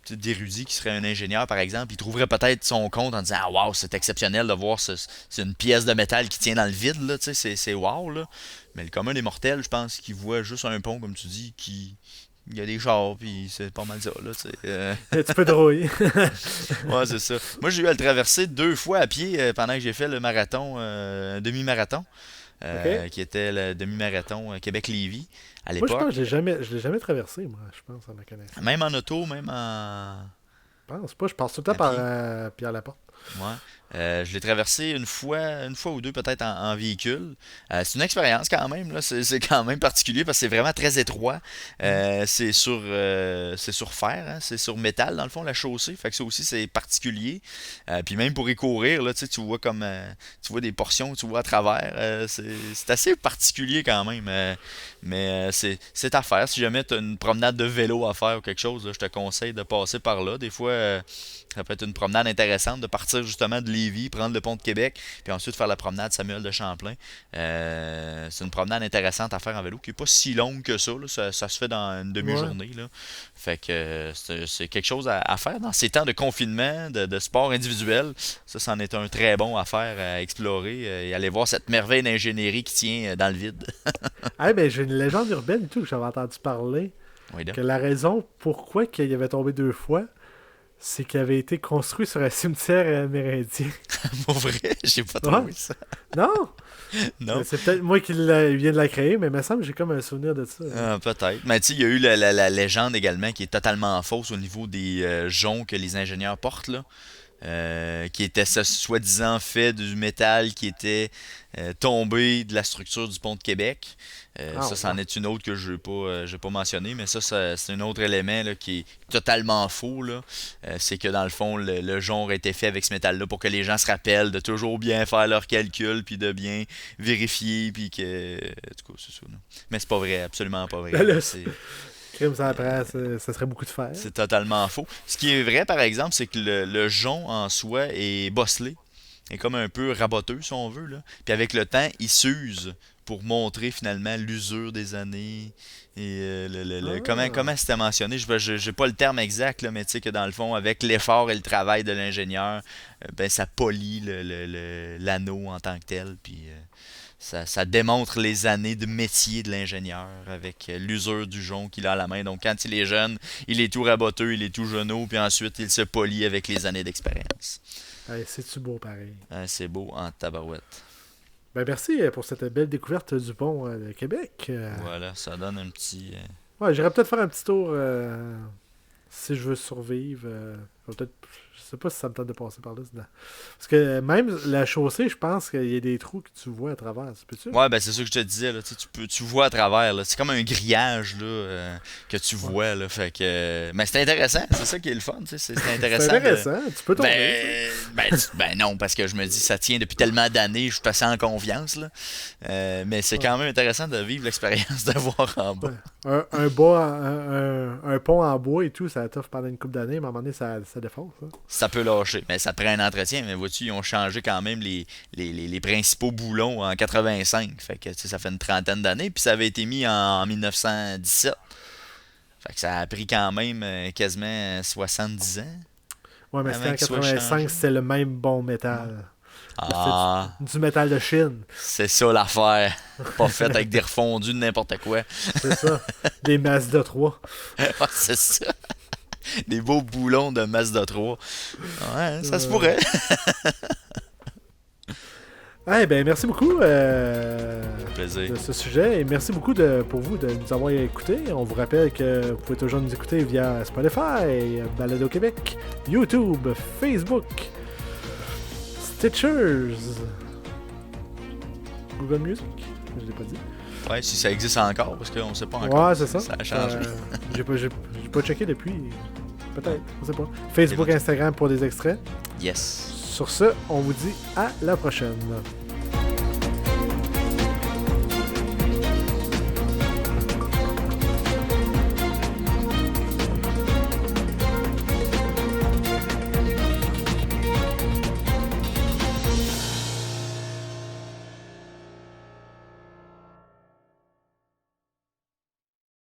sais, d'érudit qui serait un ingénieur, par exemple, il trouverait peut-être son compte en disant ah, waouh, c'est exceptionnel de voir c'est une pièce de métal qui tient dans le vide, là, tu sais, c'est wow, là. Mais le commun des mortels, je pense qu'il voit juste un pont, comme tu dis, qui. Il y a des chars, puis c'est pas mal ça, là, tu sais. Un petit peu drôle. Ouais, c'est ça. Moi, j'ai eu à le traverser deux fois à pied pendant que j'ai fait le marathon, un demi-marathon, OK? qui était le demi-marathon Québec-Lévis à Moi, je pense que l'époque. je l'ai jamais traversé, moi, je pense, à ma connaissance. Même en auto, même en, Je pense pas. Je passe tout le temps à par pied. Pierre Laporte. Ouais. Je l'ai traversé une fois ou deux peut-être en véhicule. C'est une expérience quand même, là. C'est quand même particulier parce que c'est vraiment très étroit. C'est sur fer, hein. C'est sur métal dans le fond la chaussée. Fait que ça aussi c'est particulier. Puis même pour y courir, là, tu sais, tu vois comme tu vois des portions, tu vois à travers. C'est assez particulier quand même. Mais c'est à faire. Si jamais tu as une promenade de vélo à faire ou quelque chose, là, je te conseille de passer par là. Des fois, ça peut être une promenade intéressante de partir justement de Lévis, prendre le pont de Québec, puis ensuite faire la promenade Samuel de Champlain. C'est une promenade intéressante à faire en vélo qui n'est pas si longue que ça, là. Ça se fait dans une Ouais. demi-journée, là. Fait que c'est quelque chose à faire dans ces temps de confinement, de sport individuel. Ça, c'en est un très bon à faire, à explorer et aller voir cette merveille d'ingénierie qui tient dans le vide. Ah, ben, j'ai une légende urbaine et tout que j'avais entendu parler. Oui, là. Que la raison pourquoi il avait tombé deux fois, c'est qu'il avait été construit sur un cimetière amérindien. Pour vrai, j'ai pas Ouais. trouvé ça. Non! Non? C'est peut-être moi qui viens de la créer, mais il me semble que j'ai comme un souvenir de ça. Hein. Peut-être. Mais tu sais, il y a eu la légende également qui est totalement fausse au niveau des joncs que les ingénieurs portent, là. Qui était soi-disant fait du métal qui était tombé de la structure du pont de Québec. Ah, Ça, ouais. c'en est une autre que j'ai pas mentionné, mais c'est un autre élément là, qui est totalement faux. Là. C'est que dans le fond, le jonc a été fait avec ce métal-là pour que les gens se rappellent de toujours bien faire leurs calculs, puis de bien vérifier, puis que. En tout cas, c'est ça. Là. Mais c'est pas vrai, absolument pas vrai. Ben Là. là, crime, ça apprend, ça serait beaucoup de fer. C'est totalement faux. Ce qui est vrai, par exemple, c'est que le jonc en soi est bosselé. Est comme un peu raboteux, si on veut. Là. Puis avec le temps, il s'use pour montrer finalement l'usure des années. Et Ah. comment c'était mentionné, je n'ai pas le terme exact, là, mais tu sais que dans le fond, avec l'effort et le travail de l'ingénieur, ben, ça polit l'anneau en tant que tel. Puis ça démontre les années de métier de l'ingénieur avec l'usure du jonc qu'il a à la main. Donc quand il est jeune, il est tout raboteux, il est tout genou, puis ensuite il se polit avec les années d'expérience. Hey, c'est-tu beau pareil? C'est beau en tabarouette. Ben merci pour cette belle découverte du pont de Québec. Voilà, ça donne un petit... Ouais, j'irais peut-être faire un petit tour si je veux survivre. Je sais pas si ça me tente de passer par là. Parce que même la chaussée, je pense qu'il y a des trous que tu vois à travers. Peux-tu? Ouais, ben c'est ça que je te disais, là, tu vois à travers, là. C'est comme un grillage là, que tu Ouais. vois, là, fait que... Mais c'est intéressant, c'est ça qui est le fun, tu sais, c'est C'est intéressant. intéressant, tu peux tomber. Ben non, parce que je me dis, ça tient depuis tellement d'années, je suis passé en confiance, là. Mais c'est Ouais. quand même intéressant de vivre l'expérience de voir en bas. Ouais. Un pont en bois et tout, ça t'offre pendant une couple d'années, mais à un moment donné, ça défonce. Hein. Ça peut lâcher, mais ça te prend un entretien, mais vois-tu, ils ont changé quand même les principaux boulons en 85, fait que tu sais, ça fait une trentaine d'années, puis ça avait été mis en 1917. Fait que ça a pris quand même quasiment 70 ans Ouais, mais c'était avant en qu'il soit changé. 85, c'était le même bon métal. Ah, C'était du métal de Chine. c'est ça l'affaire. Pas fait avec des refondus de n'importe quoi. C'est ça. Des Mazda 3. Ouais, c'est ça. Des beaux boulons de Mazda 3. Ouais, ça se pourrait. Eh ben, merci beaucoup Plaisir. de ce sujet et merci beaucoup pour vous de nous avoir écoutés. On vous rappelle que vous pouvez toujours nous écouter via Spotify, Balado Québec, YouTube, Facebook, Stitchers, Google Music. Je l'ai pas dit. Ouais, si ça existe encore, parce qu'on sait pas encore. Ouais, c'est ça. Ça a changé. J'ai pas checké depuis. Peut-être, je sais pas. Facebook, Instagram pour des extraits. Yes. Sur ce, on vous dit à la prochaine.